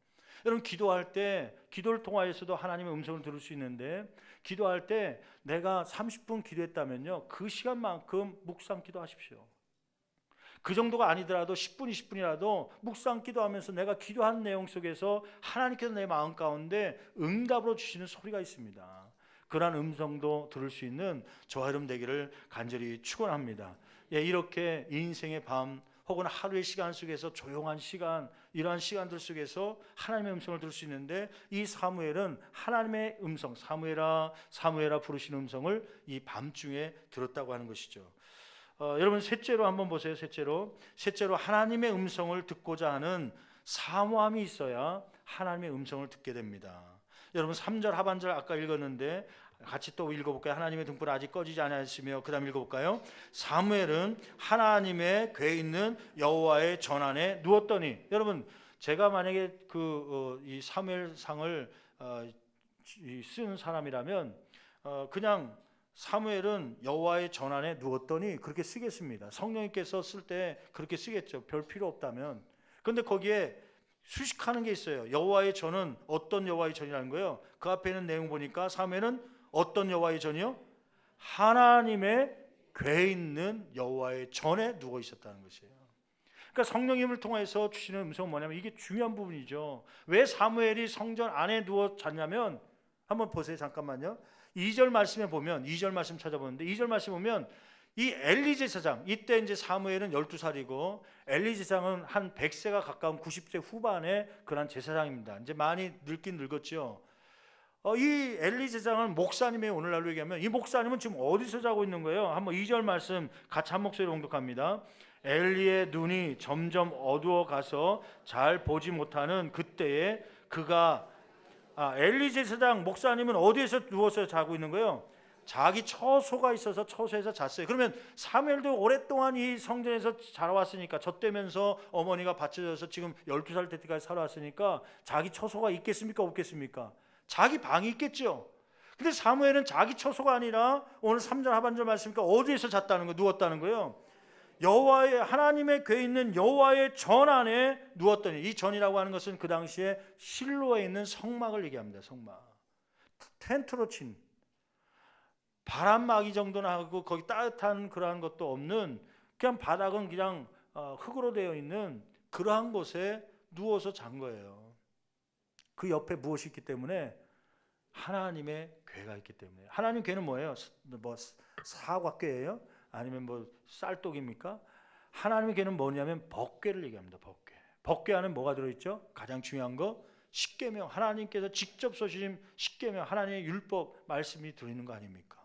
여러분, 기도할 때, 기도를 통하여서도 하나님의 음성을 들을 수 있는데, 기도할 때 내가 30분 기도했다면요, 그 시간만큼 묵상 기도하십시오. 그 정도가 아니더라도 10분, 20분이라도 묵상 기도하면서 내가 기도한 내용 속에서 하나님께서 내 마음 가운데 응답으로 주시는 소리가 있습니다. 그러한 음성도 들을 수 있는 저와 여러분 되기를 간절히 축원합니다. 이렇게 인생의 밤 혹은 하루의 시간 속에서 조용한 시간, 이러한 시간들 속에서 하나님의 음성을 들을 수 있는데, 이 사무엘은 하나님의 음성, 사무엘아 부르시는 음성을 이 밤중에 들었다고 하는 것이죠. 여러분, 셋째로 한번 보세요. 셋째로 하나님의 음성을 듣고자 하는 사모함이 있어야 하나님의 음성을 듣게 됩니다. 여러분, 3절 하반절 아까 읽었는데 같이 또 읽어볼까요? 하나님의 등불은 아직 꺼지지 않았으며, 그 다음 읽어볼까요? 사무엘은 하나님의 궤에 있는 여호와의 전 안에 누웠더니, 여러분 제가 만약에 이 사무엘상을 쓴 사람이라면 그냥 사무엘은 여호와의 전안에 누웠더니 그렇게 쓰겠습니다. 성령님께서 쓸 때 그렇게 쓰겠죠. 별 필요 없다면. 그런데 거기에 수식하는 게 있어요. 여호와의 전은 어떤 여호와의 전이라는 거예요. 그 앞에 있는 내용 보니까 사무엘은 어떤 여호와의 전이요? 하나님의 궤에 있는 여호와의 전에 누워 있었다는 것이에요. 그러니까 성령님을 통해서 주시는 음성은 뭐냐면 이게 중요한 부분이죠. 왜 사무엘이 성전 안에 누워 잤냐면 한번 보세요. 잠깐만요. 2절 말씀에 보면 2절 말씀 찾아보는데 2절 말씀 보면 이 엘리 제사장, 이때 이제 사무엘은 12살이고 엘리 제사장은 한 100세가 가까운 90세 후반의 그런 제사장입니다. 이제 많이 늙긴 늙었죠. 이 엘리 제사장은 목사님의 오늘날로 얘기하면 이 목사님은 지금 어디서 자고 있는 거예요? 한번 2절 말씀 같이 한 목소리로 봉독합니다. 엘리의 눈이 점점 어두워 가서 잘 보지 못하는 그때에 그가 엘리 제사장 목사님은 어디에서 누워서 자고 있는 거예요? 자기 처소가 있어서 처소에서 잤어요. 그러면 사무엘도 오랫동안 이 성전에서 자라왔으니까 젖대면서 어머니가 받쳐져서 지금 12살 때까지 살아왔으니까 자기 처소가 있겠습니까? 없겠습니까? 자기 방이 있겠죠. 근데 사무엘은 자기 처소가 아니라 오늘 3절 하반절 말씀이니까 어디에서 잤다는 거예요? 누웠다는 거예요. 여호와의 하나님의 궤에 있는 여호와의 전 안에 누웠더니, 이 전이라고 하는 것은 그 당시에 실로에 있는 성막을 얘기합니다. 성막. 텐트로 친 바람막이 정도나 하고 거기 따뜻한 그러한 것도 없는 그냥 바닥은 그냥 흙으로 되어 있는 그러한 곳에 누워서 잔 거예요. 그 옆에 무엇이 있기 때문에? 하나님의 궤가 있기 때문에. 하나님 궤는 뭐예요? 뭐 사과궤예요? 아니면 뭐 쌀독입니까? 하나님의 궤는 뭐냐면 법궤를 얘기합니다. 법궤. 법궤 안에 뭐가 들어있죠? 가장 중요한 거 십계명, 하나님께서 직접 써주신 십계명, 하나님의 율법 말씀이 들어있는 거 아닙니까?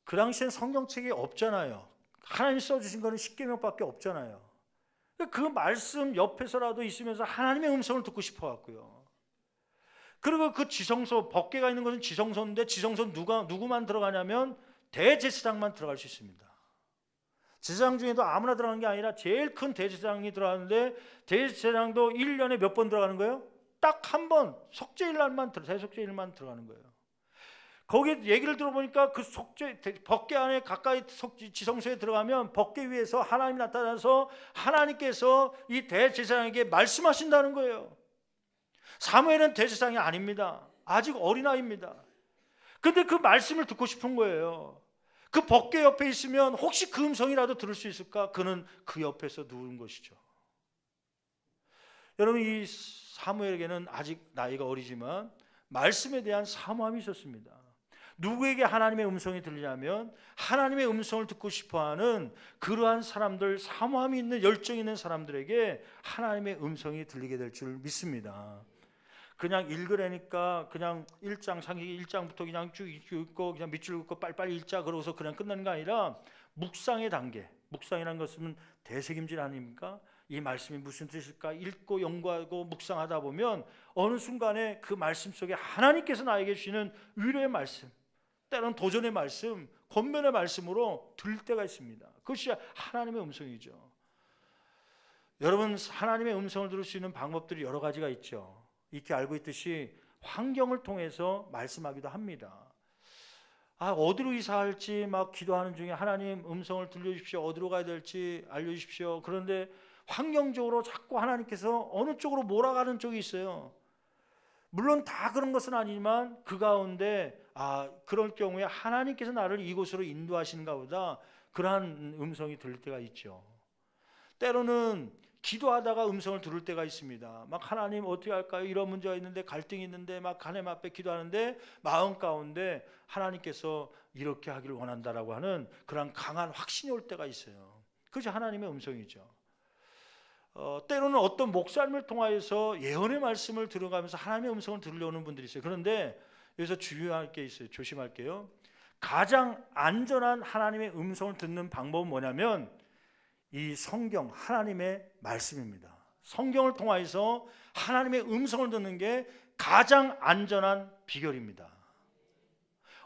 그 당시엔 성경책이 없잖아요. 하나님이 써주신 거는 십계명밖에 없잖아요. 그 말씀 옆에서라도 있으면서 하나님의 음성을 듣고 싶어 갖고요. 그리고 그 지성소, 법궤가 있는 것은 지성소인데 지성소 누구만 들어가냐면 대제사장만 들어갈 수 있습니다. 제사장 중에도 아무나 들어가는 게 아니라 제일 큰 대제사장이 들어가는데 대제사장도 1년에 몇 번 들어가는 거예요? 딱 한 번, 속죄일날만 대속죄일만 들어가는 거예요. 거기 얘기를 들어보니까 그 법궤 안에 가까이 지성소에 들어가면 법궤 위에서 하나님이 나타나서 하나님께서 이 대제사장에게 말씀하신다는 거예요. 사무엘은 대제사장이 아닙니다. 아직 어린아이입니다. 근데 그 말씀을 듣고 싶은 거예요. 그 법궤 옆에 있으면 혹시 그 음성이라도 들을 수 있을까? 그는 그 옆에서 누운 것이죠. 여러분, 이 사무엘에게는 아직 나이가 어리지만 말씀에 대한 사모함이 있었습니다. 누구에게 하나님의 음성이 들리냐면 하나님의 음성을 듣고 싶어하는 그러한 사람들, 사모함이 있는 열정이 있는 사람들에게 하나님의 음성이 들리게 될 줄 믿습니다. 그냥 읽으라니까 그냥 1장, 창세기 1장부터 그냥 쭉 읽고 그냥 밑줄 긋고 빨리빨리 읽자 그러고서 그냥 끝나는 게 아니라 묵상의 단계, 묵상이라는 것은 대책임질 아닙니까? 이 말씀이 무슨 뜻일까 읽고 연구하고 묵상하다 보면 어느 순간에 그 말씀 속에 하나님께서 나에게 주시는 위로의 말씀, 때로는 도전의 말씀, 권면의 말씀으로 들릴 때가 있습니다. 그것이 하나님의 음성이죠. 여러분, 하나님의 음성을 들을 수 있는 방법들이 여러 가지가 있죠. 이렇게 알고 있듯이 환경을 통해서 말씀하기도 합니다. 어디로 이사할지 막 기도하는 중에 하나님 음성을 들려주십시오. 어디로 가야 될지 알려주십시오. 그런데 환경적으로 자꾸 하나님께서 어느 쪽으로 몰아가는 쪽이 있어요. 물론 다 그런 것은 아니지만 그 가운데 그럴 경우에 하나님께서 나를 이곳으로 인도하시는가 보다 그러한 음성이 들릴 때가 있죠. 때로는 기도하다가 음성을 들을 때가 있습니다. 막 하나님 어떻게 할까요? 이런 문제가 있는데 갈등이 있는데 막 하나님 앞에 기도하는데 마음 가운데 하나님께서 이렇게 하기를 원한다라고 하는 그런 강한 확신이 올 때가 있어요. 그것이 하나님의 음성이죠. 때로는 어떤 목사님을 통하여서 예언의 말씀을 들어가면서 하나님의 음성을 들으려는 분들이 있어요. 그런데 여기서 주의할 게 있어요. 조심할게요. 가장 안전한 하나님의 음성을 듣는 방법은 뭐냐면 이 성경, 하나님의 말씀입니다. 성경을 통하여서 하나님의 음성을 듣는 게 가장 안전한 비결입니다.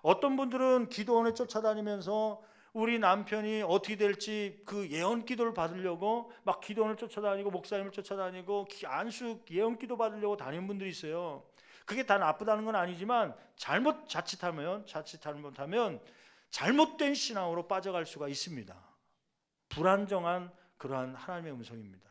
어떤 분들은 기도원에 쫓아다니면서 우리 남편이 어떻게 될지 그 예언 기도를 받으려고 막 기도원을 쫓아다니고 목사님을 쫓아다니고 안수 예언 기도 받으려고 다니는 분들이 있어요. 그게 다 나쁘다는 건 아니지만 자칫하면 잘못된 신앙으로 빠져갈 수가 있습니다. 불안정한 그러한 하나님의 음성입니다.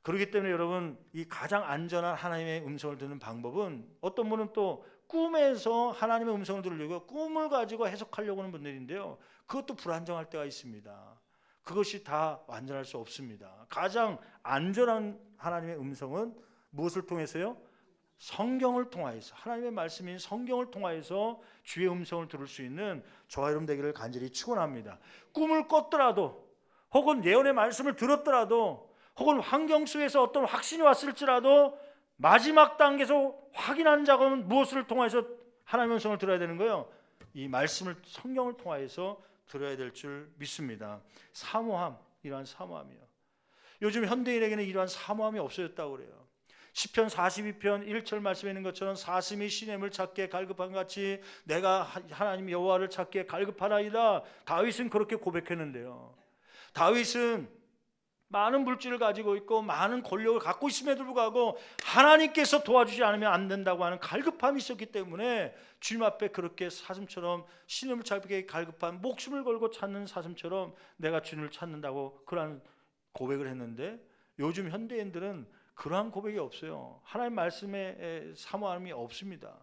그렇기 때문에 여러분, 이 가장 안전한 하나님의 음성을 듣는 방법은, 어떤 분은 또 꿈에서 하나님의 음성을 들으려고 꿈을 가지고 해석하려고 하는 분들인데요, 그것도 불안정할 때가 있습니다. 그것이 다 완전할 수 없습니다. 가장 안전한 하나님의 음성은 무엇을 통해서요? 성경을 통하여서, 하나님의 말씀인 성경을 통하여서 주의 음성을 들을 수 있는 저와 여러분 되기를 간절히 축원합니다. 꿈을 꿨더라도, 혹은 예언의 말씀을 들었더라도, 혹은 환경 속에서 어떤 확신이 왔을지라도 마지막 단계에서 확인하는 작업은 무엇을 통해서 하나님의 음성을 들어야 되는 거예요? 이 말씀을, 성경을 통하여서 들어야 될 줄 믿습니다. 사모함, 이러한 사모함이요. 요즘 현대인에게는 이러한 사모함이 없어졌다고 그래요. 시편 42편 1절 말씀에 있는 것처럼 사슴이 시냇을 찾기에 갈급한 같이 내가 하나님 여호와를 찾기에 갈급하나이다. 다윗은 그렇게 고백했는데요, 다윗은 많은 물질을 가지고 있고 많은 권력을 갖고 있음에도 불구하고 하나님께서 도와주지 않으면 안 된다고 하는 갈급함이 있었기 때문에 주님 앞에 그렇게 사슴처럼, 시냇을 찾기에 갈급한, 목숨을 걸고 찾는 사슴처럼 내가 주님을 찾는다고 그러한 고백을 했는데, 요즘 현대인들은 그러한 고백이 없어요. 하나님 말씀에 사모함이 없습니다.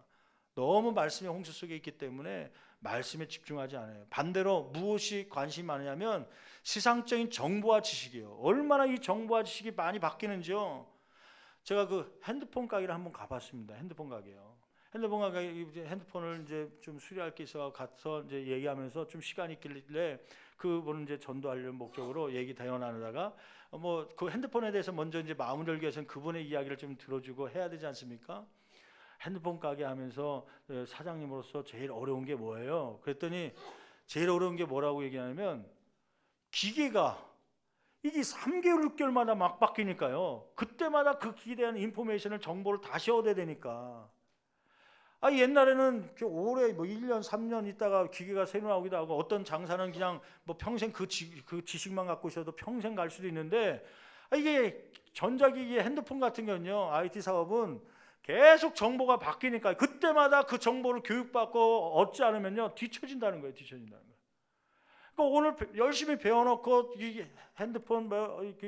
너무 말씀의 홍수 속에 있기 때문에 말씀에 집중하지 않아요. 반대로 무엇이 관심이 많으냐면 세상적인 정보와 지식이에요. 얼마나 이 정보와 지식이 많이 바뀌는지요. 제가 그 핸드폰 가게를 한번 가봤습니다. 핸드폰 가게요. 핸드폰 가게, 핸드폰을 이제 좀 수리할 게 있어 가서 이제 얘기하면서 좀 시간이 있길래 그분은 이제 전도하려는 목적으로 얘기 대화 나누다가 뭐 그 핸드폰에 대해서 먼저 이제 마음을 열기 위해서는 그분의 이야기를 좀 들어주고 해야 되지 않습니까? 핸드폰 가게 하면서 사장님으로서 제일 어려운 게 뭐예요? 그랬더니 제일 어려운 게 뭐라고 얘기하냐면, 기계가 이게 3개월 6개월마다 막 바뀌니까요, 그때마다 그 기계에 대한 인포메이션을, 정보를 다시 얻어야 되니까. 옛날에는 오래 뭐 1년 3년 있다가 기계가 새로 나오기도 하고, 어떤 장사는 그냥 뭐 평생 그 지식만 갖고 있어도 평생 갈 수도 있는데, 이게 전자기기 핸드폰 같은 경우는요, IT 사업은 계속 정보가 바뀌니까 그때마다 그 정보를 교육받고 얻지 않으면요, 뒤처진다는 거예요. 뒤처진다는 거예요. 그러니까 오늘 열심히 배워놓고 이 핸드폰,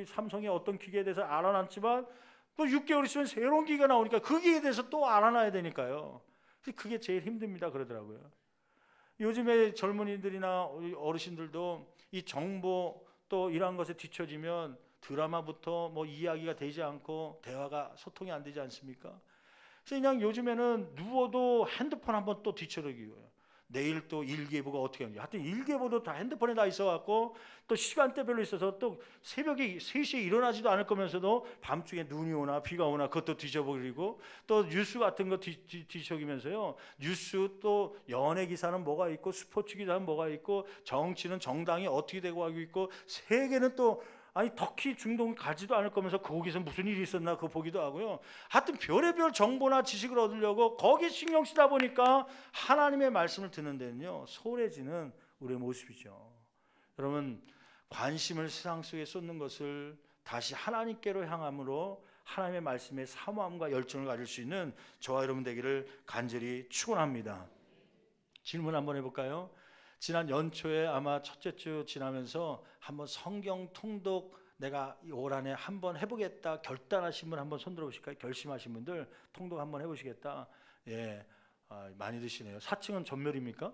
삼성의 어떤 기계에 대해서 알아놨지만 또 6개월 있으면 새로운 기계가 나오니까 그 기계에 대해서 또 알아놔야 되니까요. 그게 제일 힘듭니다 그러더라고요. 요즘에 젊은이들이나 어르신들도 이 정보 또 이러한 것에 뒤처지면 드라마부터 뭐 이야기가 되지 않고 대화가, 소통이 안 되지 않습니까? 그래서 그냥 요즘에는 누워도 핸드폰 한번 또 뒤처리고요. 내일 또 일기예보가 어떻게 하는지, 하여튼 일기예보도 다 핸드폰에 다 있어갖고, 또 시간대별로 있어서 또 새벽에 3시에 일어나지도 않을 거면서도 밤중에 눈이 오나 비가 오나 그것도 뒤져버리고, 또 뉴스 같은 거 뒤적이면서요, 뉴스 또 연예 기사는 뭐가 있고, 스포츠 기사는 뭐가 있고, 정치는 정당이 어떻게 되고 하고 있고, 세계는 또 터키 중동 가지도 않을 거면서 거기서 무슨 일이 있었나 그거 보기도 하고요. 하여튼 별의별 정보나 지식을 얻으려고 거기 신경 쓰다 보니까 하나님의 말씀을 듣는 데는요, 소홀해지는 우리의 모습이죠. 여러분, 관심을 세상 속에 쏟는 것을 다시 하나님께로 향함으로 하나님의 말씀에 사모함과 열정을 가질 수 있는 저와 여러분 되기를 간절히 축원합니다. 질문 한번 해볼까요? 지난 연초에 아마 첫째 주 지나면서 한번 성경 통독 내가 올 한해 한번 해보겠다 결단하신 분 한번 손들어 보실까요? 결심하신 분들 통독 한번 해보시겠다. 예, 많이 드시네요. 4층은 전멸입니까?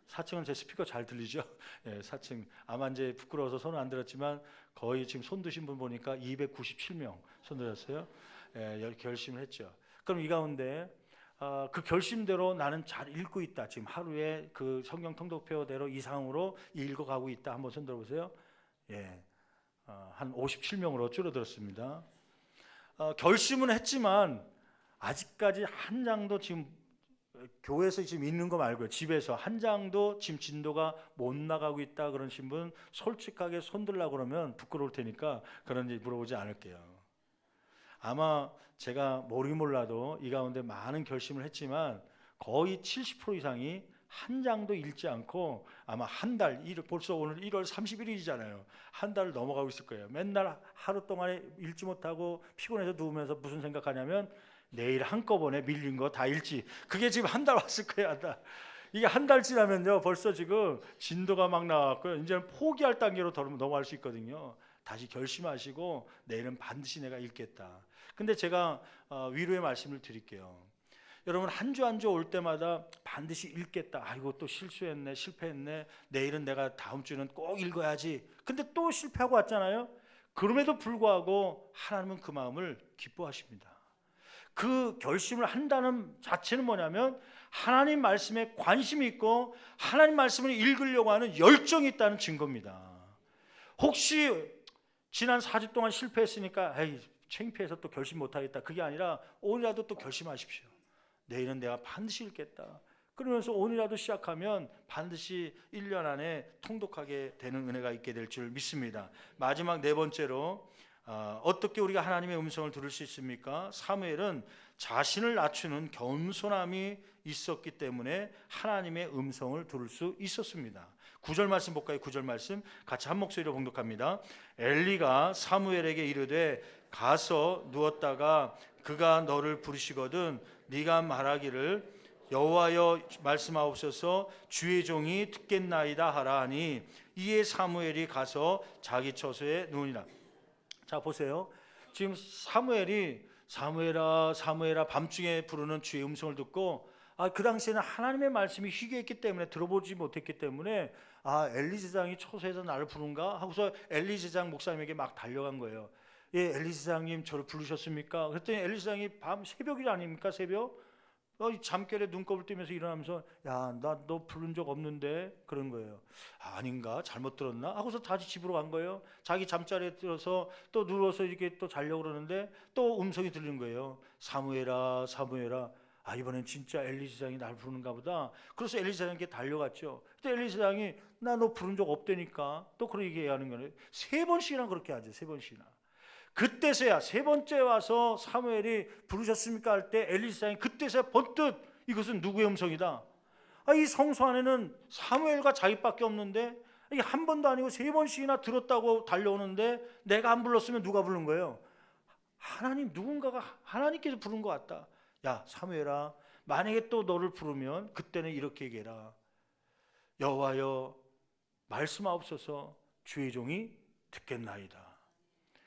4층은 제 스피커 잘 들리죠? 예, 4층 아마 이제 부끄러워서 손을 안 들었지만 거의 지금 손 드신 분 보니까 297명 손 들었어요. 예, 결심을 했죠. 그럼 이 가운데 그 결심대로 나는 잘 읽고 있다. 지금 하루에 그 성경 통독표대로 이상으로 읽어가고 있다. 한번 손 들어보세요. 예, 한 57명으로 줄어들었습니다. 결심은 했지만 아직까지 한 장도 지금 교회에서 지금 있는 거 말고요, 집에서 한 장도 지금 진도가 못 나가고 있다 그러신 분 솔직하게 손 들라고 그러면 부끄러울 테니까 그런지 물어보지 않을게요. 아마 제가 모르긴 몰라도 이 가운데 많은 결심을 했지만 거의 70% 이상이 한 장도 읽지 않고 아마 한 달, 벌써 오늘 1월 31일이잖아요. 한 달을 넘어가고 있을 거예요. 맨날 하루 동안에 읽지 못하고 피곤해서 누우면서 무슨 생각하냐면 내일 한꺼번에 밀린 거 다 읽지. 그게 지금 한 달 왔을 거예요. 한 달. 이게 한 달 지나면요 벌써 지금 진도가 막 나왔고요. 이제는 포기할 단계로 넘어갈 수 있거든요. 다시 결심하시고 내일은 반드시 내가 읽겠다. 근데 제가 위로의 말씀을 드릴게요. 여러분 한 주 한 주 올 때마다 반드시 읽겠다. 아이고 또 실수했네, 실패했네. 내일은 내가 다음 주는 꼭 읽어야지. 근데 또 실패하고 왔잖아요. 그럼에도 불구하고 하나님은 그 마음을 기뻐하십니다. 그 결심을 한다는 자체는 뭐냐면 하나님 말씀에 관심이 있고 하나님 말씀을 읽으려고 하는 열정이 있다는 증거입니다. 혹시 지난 4주 동안 실패했으니까 에이 창피해서 또 결심 못하겠다. 그게 아니라 오늘이라도 또 결심하십시오. 내일은 내가 반드시 읽겠다. 그러면서 오늘이라도 시작하면 반드시 1년 안에 통독하게 되는 은혜가 있게 될 줄 믿습니다. 마지막 네 번째로 어떻게 우리가 하나님의 음성을 들을 수 있습니까? 사무엘은 자신을 낮추는 겸손함이 있었기 때문에 하나님의 음성을 들을 수 있었습니다. 9절 말씀 볼까요? 9절 말씀 같이 한 목소리로 봉독합니다. 엘리가 사무엘에게 이르되 가서 누웠다가 그가 너를 부르시거든 네가 말하기를 여호와여 말씀하옵소서 주의 종이 듣겠나이다 하라 하니 이에 사무엘이 가서 자기 처소에 누우니라. 자 보세요. 지금 사무엘이 사무엘아 사무엘아 밤중에 부르는 주의 음성을 듣고 그 당시에는 하나님의 말씀이 희귀했기 때문에 들어보지 못했기 때문에 엘리 제장이 처소에서 나를 부른가 하고서 엘리 제장 목사님에게 막 달려간 거예요. 예, 엘리 제장님 저를 부르셨습니까? 그랬더니 엘리 제장이 밤 새벽이 아닙니까? 새벽? 잠결에 눈곱을 뜨면서 일어나면서 야, 나 너 부른 적 없는데 그런 거예요. 아닌가? 잘못 들었나? 하고서 다시 집으로 간 거예요. 자기 잠자리에 들어서 또 누워서 이렇게 또 자려고 그러는데 또 음성이 들린 거예요. 사무엘아 사무엘아 이번엔 진짜 엘리 제장이 날 부르는가 보다. 그래서 엘리 제장에게 달려갔죠. 그때 엘리 제장이 나 너 부른 적 없다니까 또 그렇게 얘기하는 거예요. 3번씩이나 그렇게 하죠. 3번씩이나. 그때서야 세 번째 와서 사무엘이 부르셨습니까 할 때 엘리 제장이 그때서야 번뜩 이것은 누구의 음성이다. 이 성소 안에는 사무엘과 자기밖에 없는데 이게 한 번도 아니고 3번씩이나 들었다고 달려오는데 내가 안 불렀으면 누가 부른 거예요? 하나님 누군가가 하나님께서 부른 것 같다. 야 사무엘아 만약에 또 너를 부르면 그때는 이렇게 얘기해라. 여호와여 말씀하옵소서 주의 종이 듣겠나이다.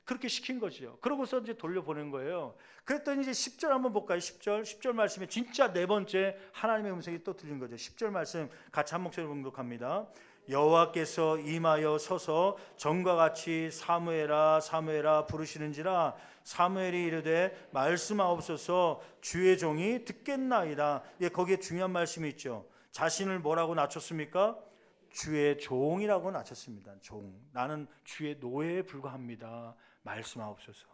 그렇게 시킨 거죠. 그러고서 이제 돌려보낸 거예요. 그랬더니 이제 10절 한번 볼까요? 10절 말씀에 진짜 네 번째 하나님의 음성이 또 들린 거죠. 10절 말씀 같이 한 목소리로 봉독합니다. 여호와께서 임하여 서서 전과 같이 사무엘아 사무엘아 부르시는지라 사무엘이 이르되 말씀하옵소서 주의 종이 듣겠나이다. 거기에 중요한 말씀이 있죠. 자신을 뭐라고 낮췄습니까? 주의 종이라고 낮췄습니다. 종. 나는 주의 노예에 불과합니다. 말씀하옵소서.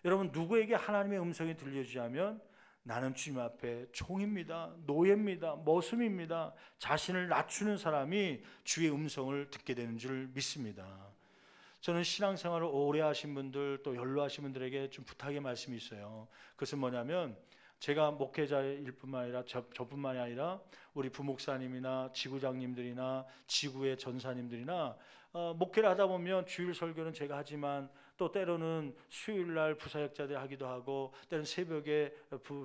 여러분 누구에게 하나님의 음성이 들려주자면 나는 주님 앞에 종입니다. 노예입니다. 머슴입니다. 자신을 낮추는 사람이 주의 음성을 듣게 되는 줄 믿습니다. 저는 신앙생활을 오래 하신 분들 또 연로하신 분들에게 좀 부탁의 말씀이 있어요. 그것은 뭐냐면 제가 목회자일 뿐만 아니라 저뿐만이 아니라 우리 부목사님이나 지구장님들이나 지구의 전사님들이나 목회를 하다 보면 주일 설교는 제가 하지만 또 때로는 수요일날 부사역자들이 하기도 하고 때로는 새벽에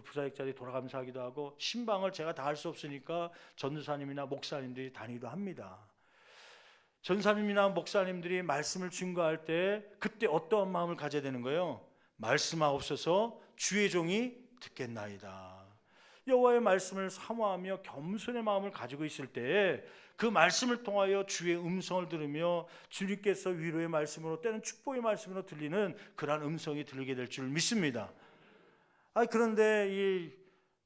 부사역자들이 돌아가면서 하기도 하고 신방을 제가 다 할 수 없으니까 전도사님이나 목사님들이 다니기도 합니다. 전사님이나 목사님들이 말씀을 증거할 때 그때 어떠한 마음을 가져야 되는 거예요? 말씀하옵소서 주의 종이 듣겠나이다. 여호와의 말씀을 사모하며 겸손의 마음을 가지고 있을 때에 그 말씀을 통하여 주의 음성을 들으며 주님께서 위로의 말씀으로 때는 축복의 말씀으로 들리는 그러한 음성이 들리게 될 줄 믿습니다. 그런데 이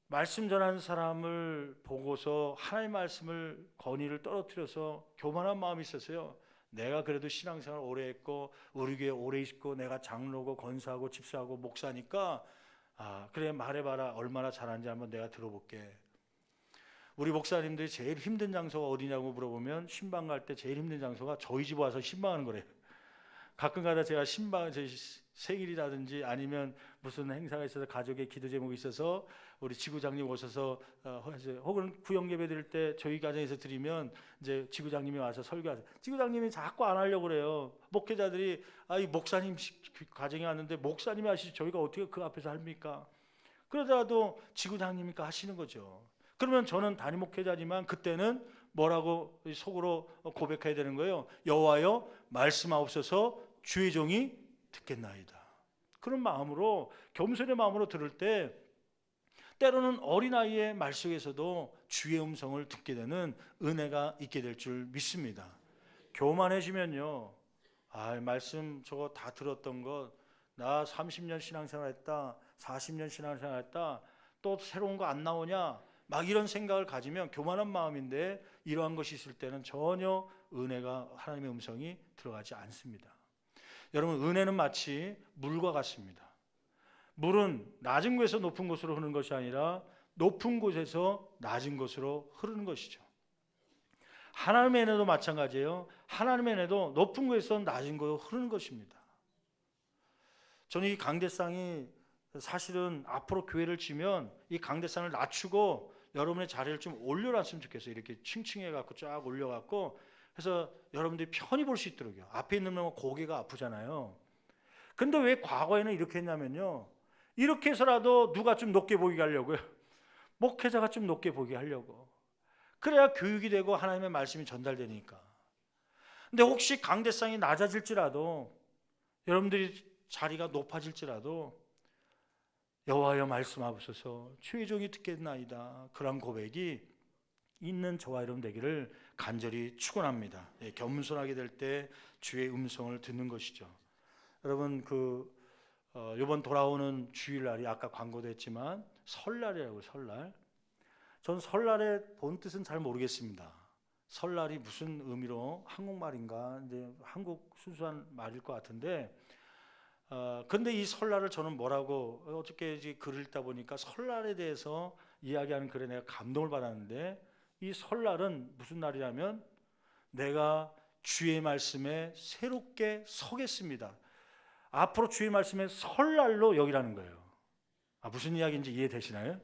말씀 전하는 사람을 보고서 하나님의 말씀을 건의를 떨어뜨려서 교만한 마음이 있어서요. 내가 그래도 신앙생활 오래 했고 우리 교회 오래 있고 내가 장로고 권사하고 집사하고 목사니까 그래 말해봐라 얼마나 잘하는지 한번 내가 들어볼게. 우리 목사님들이 제일 힘든 장소가 어디냐고 물어보면 신방 갈 때 제일 힘든 장소가 저희 집 와서 신방하는 거래요. 가끔가다 제가 생일이라든지 아니면 무슨 행사가 있어서 가족의 기도 제목이 있어서 우리 지구장님 오셔서 혹은 구역 예배 드릴 때 저희 가정에서 드리면 이제 지구장님이 와서 설교하세요. 지구장님이 자꾸 안 하려고 그래요. 목회자들이 이 목사님 가정에 왔는데 목사님이 하시지 저희가 어떻게 그 앞에서 합니까? 그러다가도 지구장님이니까 하시는 거죠. 그러면 저는 담임 목회자지만 그때는 뭐라고 속으로 고백해야 되는 거예요. 여호와여 말씀하옵소서 주의 종이 듣겠나이다. 그런 마음으로 겸손의 마음으로 들을 때 때로는 어린아이의 말 속에서도 주의 음성을 듣게 되는 은혜가 있게 될 줄 믿습니다. 교만해지면요, 말씀 저거 다 들었던 것, 나 30년 신앙생활했다, 40년 신앙생활했다, 또 새로운 거 안 나오냐, 막 이런 생각을 가지면 교만한 마음인데 이러한 것이 있을 때는 전혀 은혜가, 하나님의 음성이 들어가지 않습니다. 여러분, 은혜는 마치 물과 같습니다. 물은 낮은 곳에서 높은 곳으로 흐르는 것이 아니라 높은 곳에서 낮은 곳으로 흐르는 것이죠. 하나님의 은혜도 마찬가지예요. 하나님의 은혜도 높은 곳에서 낮은 곳으로 흐르는 것입니다. 저는 이 강대상이 사실은 앞으로 교회를 지면 이 강대상을 낮추고 여러분의 자리를 좀 올려놨으면 좋겠어요. 이렇게 층층해갖고 쫙 올려갖고 해서 여러분들이 편히 볼 수 있도록요. 앞에 있는 놈은 고개가 아프잖아요. 근데 왜 과거에는 이렇게 했냐면요, 이렇게 해서라도 누가 좀 높게 보이게 하려고요. 목회자가 좀 높게 보이게 하려고. 그래야 교육이 되고 하나님의 말씀이 전달되니까. 근데 혹시 강대상이 낮아질지라도, 여러분들이 자리가 높아질지라도 여호와여 말씀하옵소서 주의 종이 듣겠나이다. 그런 고백이 있는 저와 여러분 되기를 간절히 축원합니다. 겸손하게 될 때 주의 음성을 듣는 것이죠. 여러분, 이번 돌아오는 주일날이 아까 광고도 했지만 설날이라고. 설날. 전 설날의 본 뜻은 잘 모르겠습니다. 설날이 무슨 의미로, 한국말인가, 이제 한국 순수한 말일 것 같은데, 근데 이 설날을 저는 뭐라고, 어저께 글을 읽다 보니까 설날에 대해서 이야기하는 글에 내가 감동을 받았는데, 이 설날은 무슨 날이냐면 내가 주의 말씀에 새롭게 서겠습니다. 앞으로 주의 말씀에 설날로 여기라는 거예요. 무슨 이야기인지 이해되시나요?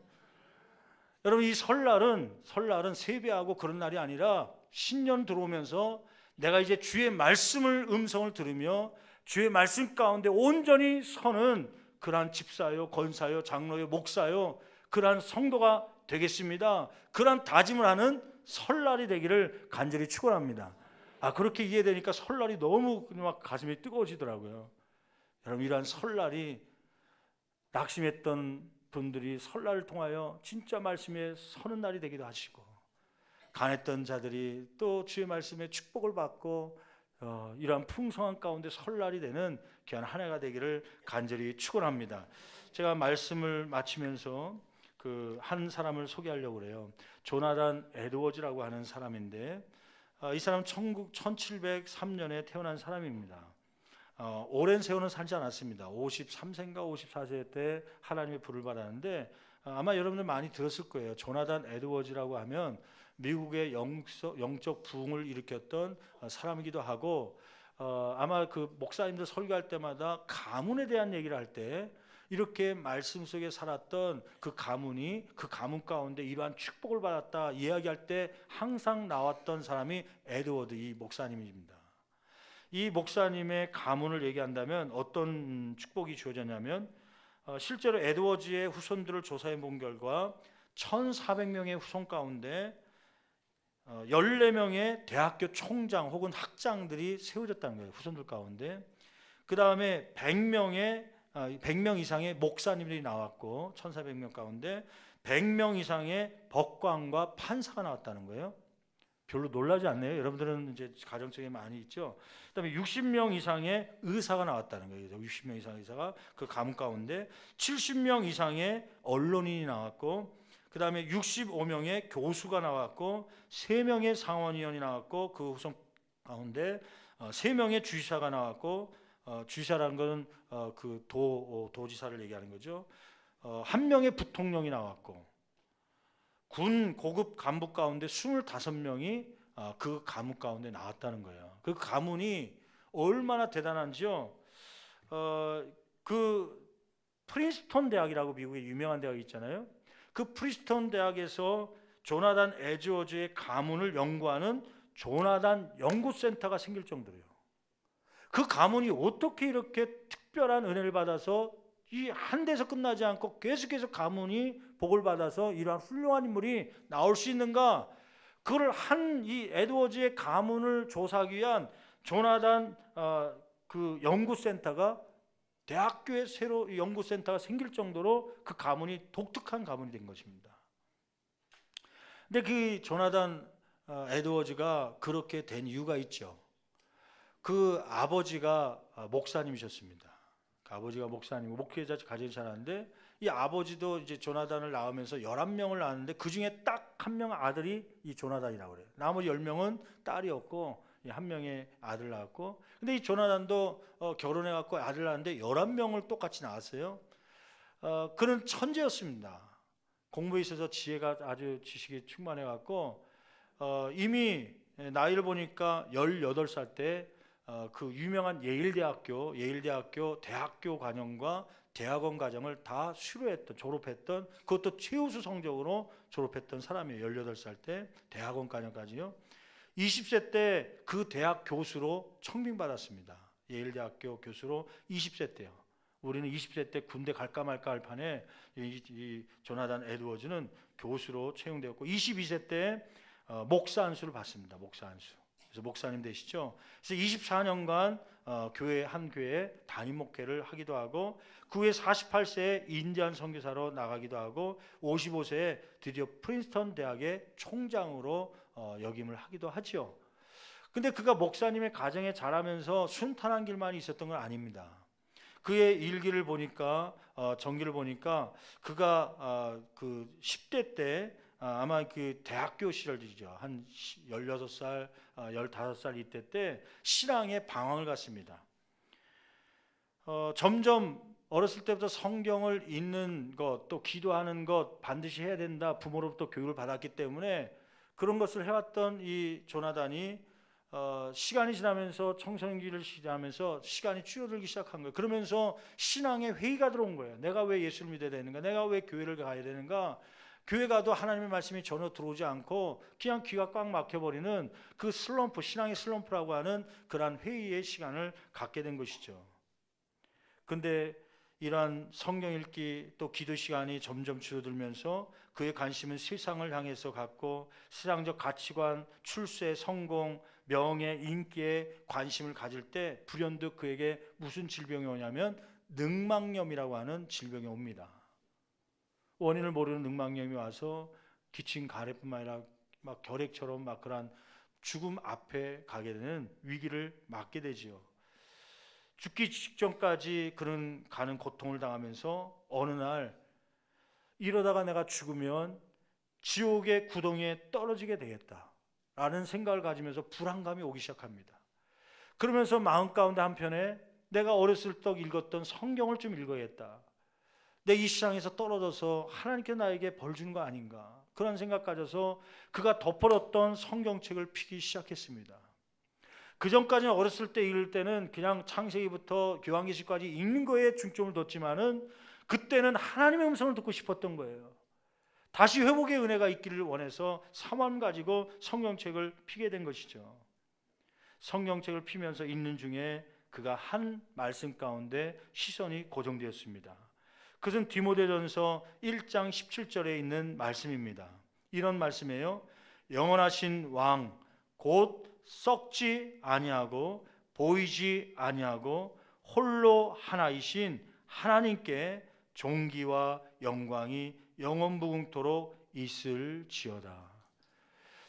여러분, 이 설날은 세배하고 그런 날이 아니라 신년 들어오면서 내가 이제 주의 말씀을, 음성을 들으며 주의 말씀 가운데 온전히 서는 그러한 집사요, 권사요, 장로요, 목사요, 그러한 성도가 되겠습니다. 그러한 다짐을 하는 설날이 되기를 간절히 축원합니다. 그렇게 이해되니까 설날이 너무 막 가슴이 뜨거워지더라고요. 여러분, 이러한 설날이 낙심했던 분들이 설날을 통하여 진짜 말씀에 서는 날이 되기도 하시고, 간했던 자들이 또 주의 말씀에 축복을 받고 이러한 풍성한 가운데 설날이 되는 귀한 한 해가 되기를 간절히 축원합니다. 제가 말씀을 마치면서 한 사람을 소개하려고 그래요. 조나단 에드워즈라고 하는 사람인데, 이 사람은 1703년에 태어난 사람입니다. 오랜 세월은 살지 않았습니다. 53세인가 54세 때 하나님의 부를 받았는데, 아마 여러분들 많이 들었을 거예요. 조나단 에드워즈라고 하면 미국의 영적 부흥을 일으켰던 사람이기도 하고, 아마 그 목사님들 설교할 때마다 가문에 대한 얘기를 할 때 이렇게 말씀 속에 살았던 그 가문이, 그 가문 가운데 이러한 축복을 받았다 이야기할 때 항상 나왔던 사람이 에드워드, 이 목사님입니다. 이 목사님의 가문을 얘기한다면 어떤 축복이 주어졌냐면, 실제로 에드워즈의 후손들을 조사해 본 결과 1400명의 후손 가운데 14명의 대학교 총장 혹은 학장들이 세워졌다는 거예요. 후손들 가운데. 그 다음에 100명 이상의 목사님들이 나왔고, 1400명 가운데 100명 이상의 법관과 판사가 나왔다는 거예요. 별로 놀라지 않네요. 여러분들은 이제 가정적에 많이 있죠. 그다음에 60명 이상의 의사가 나왔다는 거예요. 60명 이상의 의사가 그 가문 가운데, 70명 이상의 언론인이 나왔고, 그다음에 65명의 교수가 나왔고, 3명의 상원의원이 나왔고, 그 후손 가운데 3명의 주지사가 나왔고, 주지사라는 것은 그 도지사를 얘기하는 거죠. 1명의 부통령이 나왔고, 군 고급 간부 가운데 25명이 그 가문 가운데 나왔다는 거예요. 그 가문이 얼마나 대단한지요. 그 프린스턴 대학이라고 미국의 유명한 대학이 있잖아요. 그 프린스턴 대학에서 조나단 에드워즈의 가문을 연구하는 조나단 연구센터가 생길 정도로요. 그 가문이 어떻게 이렇게 특별한 은혜를 받아서 이 한 데서 끝나지 않고 계속해서 가문이 복을 받아서 이러한 훌륭한 인물이 나올 수 있는가? 그걸 한 이 에드워즈의 가문을 조사하기 위한 조나단 그 연구센터가 대학교에 새로 연구센터가 생길 정도로 그 가문이 독특한 가문이 된 것입니다. 근데 그 조나단 에드워즈가 그렇게 된 이유가 있죠. 그 아버지가 목사님이셨습니다. 그 아버지가 목사님이고 목회자 가정이 자랐는데 이 아버지도 이제 조나단을 낳으면서 11명을 낳았는데 그 중에 딱 한 명 아들이 이 조나단이라고 그래요. 나머지 10명은 딸이었고 한 명의 아들 낳았고, 근데 이 조나단도 결혼해갖고 아들 낳았는데 11명을 똑같이 낳았어요. 그는 천재였습니다. 공부에 있어서 지혜가 아주 지식이 충만해갖고 이미 나이를 보니까 18살 때 그 유명한 예일대학교 대학교 과정과 대학원 과정을 다 수료했던, 졸업했던, 그것도 최우수 성적으로 졸업했던 사람이에요. 18살 때 대학원 과정까지요. 20세 때 그 대학 교수로 청빙받았습니다. 예일대학교 교수로 20세 때요. 우리는 20세 때 군대 갈까 말까 할 판에 이 조나단 에드워즈는 교수로 채용되었고 22세 때 목사 안수를 받습니다. 목사 안수. 그래서 목사님 되시죠. 그래서 24년간 교회 한 교회에 담임 목회를 하기도 하고 그 후에 48세에 인디안 선교사로 나가기도 하고 55세에 드디어 프린스턴 대학의 총장으로 역임을 하기도 하죠. 근데 그가 목사님의 가정에 자라면서 순탄한 길만 있었던 건 아닙니다. 그의 일기를 보니까 전기를 보니까 그가 그 10대 때 아마 그 대학교 시절이죠. 한 16살, 15살 이때 때 신앙의 방황을 갖습니다. 점점 어렸을 때부터 성경을 읽는 것, 또 기도하는 것 반드시 해야 된다. 부모로부터 교육을 받았기 때문에 그런 것을 해왔던 이 조나단이 시간이 지나면서 청소년기를 지나면서 시간이 줄어들기 시작한 거예요. 그러면서 신앙의 회의가 들어온 거예요. 내가 왜 예수를 믿어야 되는가? 내가 왜 교회를 가야 되는가? 교회 가도 하나님의 말씀이 전혀 들어오지 않고 그냥 귀가 꽉 막혀버리는 그 슬럼프, 신앙의 슬럼프라고 하는 그러한 회의의 시간을 갖게 된 것이죠. 근데 이러한 성경 읽기 또 기도 시간이 점점 줄어들면서 그의 관심은 세상을 향해서 갖고 세상적 가치관, 출세, 성공, 명예, 인기에 관심을 가질 때 불현듯 그에게 무슨 질병이 오냐면 늑망염이라고 하는 질병이 옵니다. 원인을 모르는 늑망염이 와서 기침 가래뿐만 아니라 막 결핵처럼 막 그런 죽음 앞에 가게 되는 위기를 맞게 되지요. 죽기 직전까지 그는 가는 고통을 당하면서 어느 날 이러다가 내가 죽으면 지옥의 구덩이에 떨어지게 되겠다라는 생각을 가지면서 불안감이 오기 시작합니다. 그러면서 마음 가운데 한편에 내가 어렸을 때 읽었던 성경을 좀 읽어야겠다. 내 이 세상에서 떨어져서 하나님께 나에게 벌 주는 거 아닌가, 그런 생각 가져서 그가 덮어뒀던 성경책을 펴기 시작했습니다. 그 전까지는 어렸을 때 읽을 때는 그냥 창세기부터 요한계시까지 읽는 거에 중점을 뒀지만은 그때는 하나님의 음성을 듣고 싶었던 거예요. 다시 회복의 은혜가 있기를 원해서 사만 가지고 성경책을 피게 된 것이죠. 성경책을 피면서 읽는 중에 그가 한 말씀 가운데 시선이 고정되었습니다. 그것은 디모데전서 1장 17절에 있는 말씀입니다. 이런 말씀이에요. 영원하신 왕 곧 썩지 아니하고 보이지 아니하고 홀로 하나이신 하나님께 존귀와 영광이 영원무궁토록 있을지어다.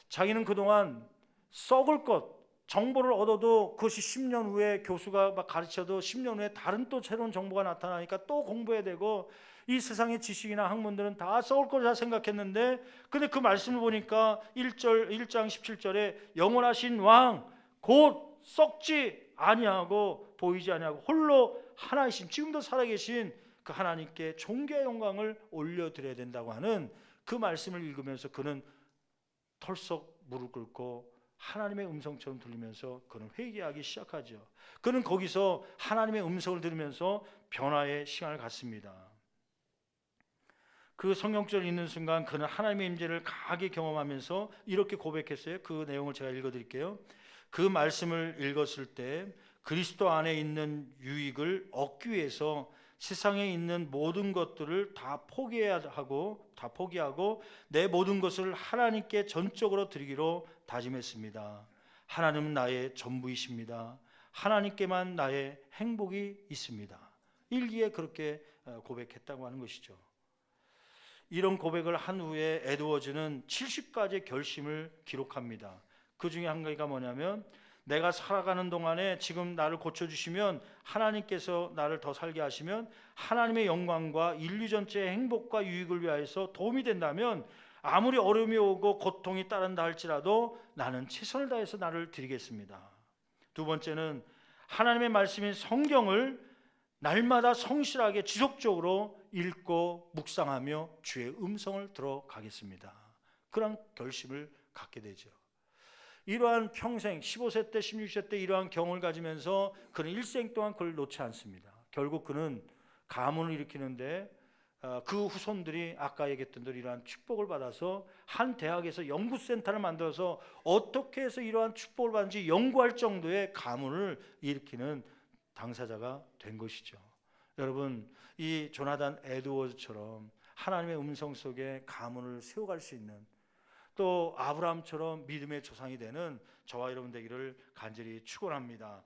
자기는 그동안 썩을 것, 정보를 얻어도 그것이 10년 후에 교수가 막 가르쳐도 10년 후에 다른 또 새로운 정보가 나타나니까 또 공부해야 되고 이 세상의 지식이나 학문들은 다 썩을 거라 생각했는데 근데 그 말씀을 보니까 1장 17절에 영원하신 왕 곧 썩지 아니하고 보이지 아니하고 홀로 하나이신, 지금도 살아계신 그 하나님께 존귀와 영광을 올려드려야 된다고 하는 그 말씀을 읽으면서 그는 털썩 무릎 꿇고 하나님의 음성처럼 들리면서 그는 회개하기 시작하죠. 그는 거기서 하나님의 음성을 들으면서 변화의 시간을 갖습니다. 그 성경절을 읽는 순간 그는 하나님의 임재를 강하게 경험하면서 이렇게 고백했어요. 그 내용을 제가 읽어드릴게요. 그 말씀을 읽었을 때 그리스도 안에 있는 유익을 얻기 위해서 세상에 있는 모든 것들을 다 포기하고 내 모든 것을 하나님께 전적으로 드리기로 다짐했습니다. 하나님은 나의 전부이십니다. 하나님께만 나의 행복이 있습니다. 일기에 그렇게 고백했다고 하는 것이죠. 이런 고백을 한 후에 에드워즈는 70가지의 결심을 기록합니다. 그 중에 한 가지가 뭐냐면, 내가 살아가는 동안에 지금 나를 고쳐주시면, 하나님께서 나를 더 살게 하시면 하나님의 영광과 인류 전체의 행복과 유익을 위하여서 도움이 된다면 아무리 어려움이 오고 고통이 따른다 할지라도 나는 최선을 다해서 나를 드리겠습니다. 두 번째는 하나님의 말씀인 성경을 날마다 성실하게 지속적으로 읽고 묵상하며 주의 음성을 들어가겠습니다. 그런 결심을 갖게 되죠. 이러한 평생 15세 때 16세 때 이러한 경험을 가지면서 그는 일생 동안 그걸 놓지 않습니다. 결국 그는 가문을 일으키는데 그 후손들이 아까 얘기했던 대로 이러한 축복을 받아서 한 대학에서 연구센터를 만들어서 어떻게 해서 이러한 축복을 받는지 연구할 정도의 가문을 일으키는 당사자가 된 것이죠. 여러분, 이 조나단 에드워즈처럼 하나님의 음성 속에 가문을 세워갈 수 있는, 또 아브라함처럼 믿음의 조상이 되는 저와 여러분 되기를 간절히 축원합니다.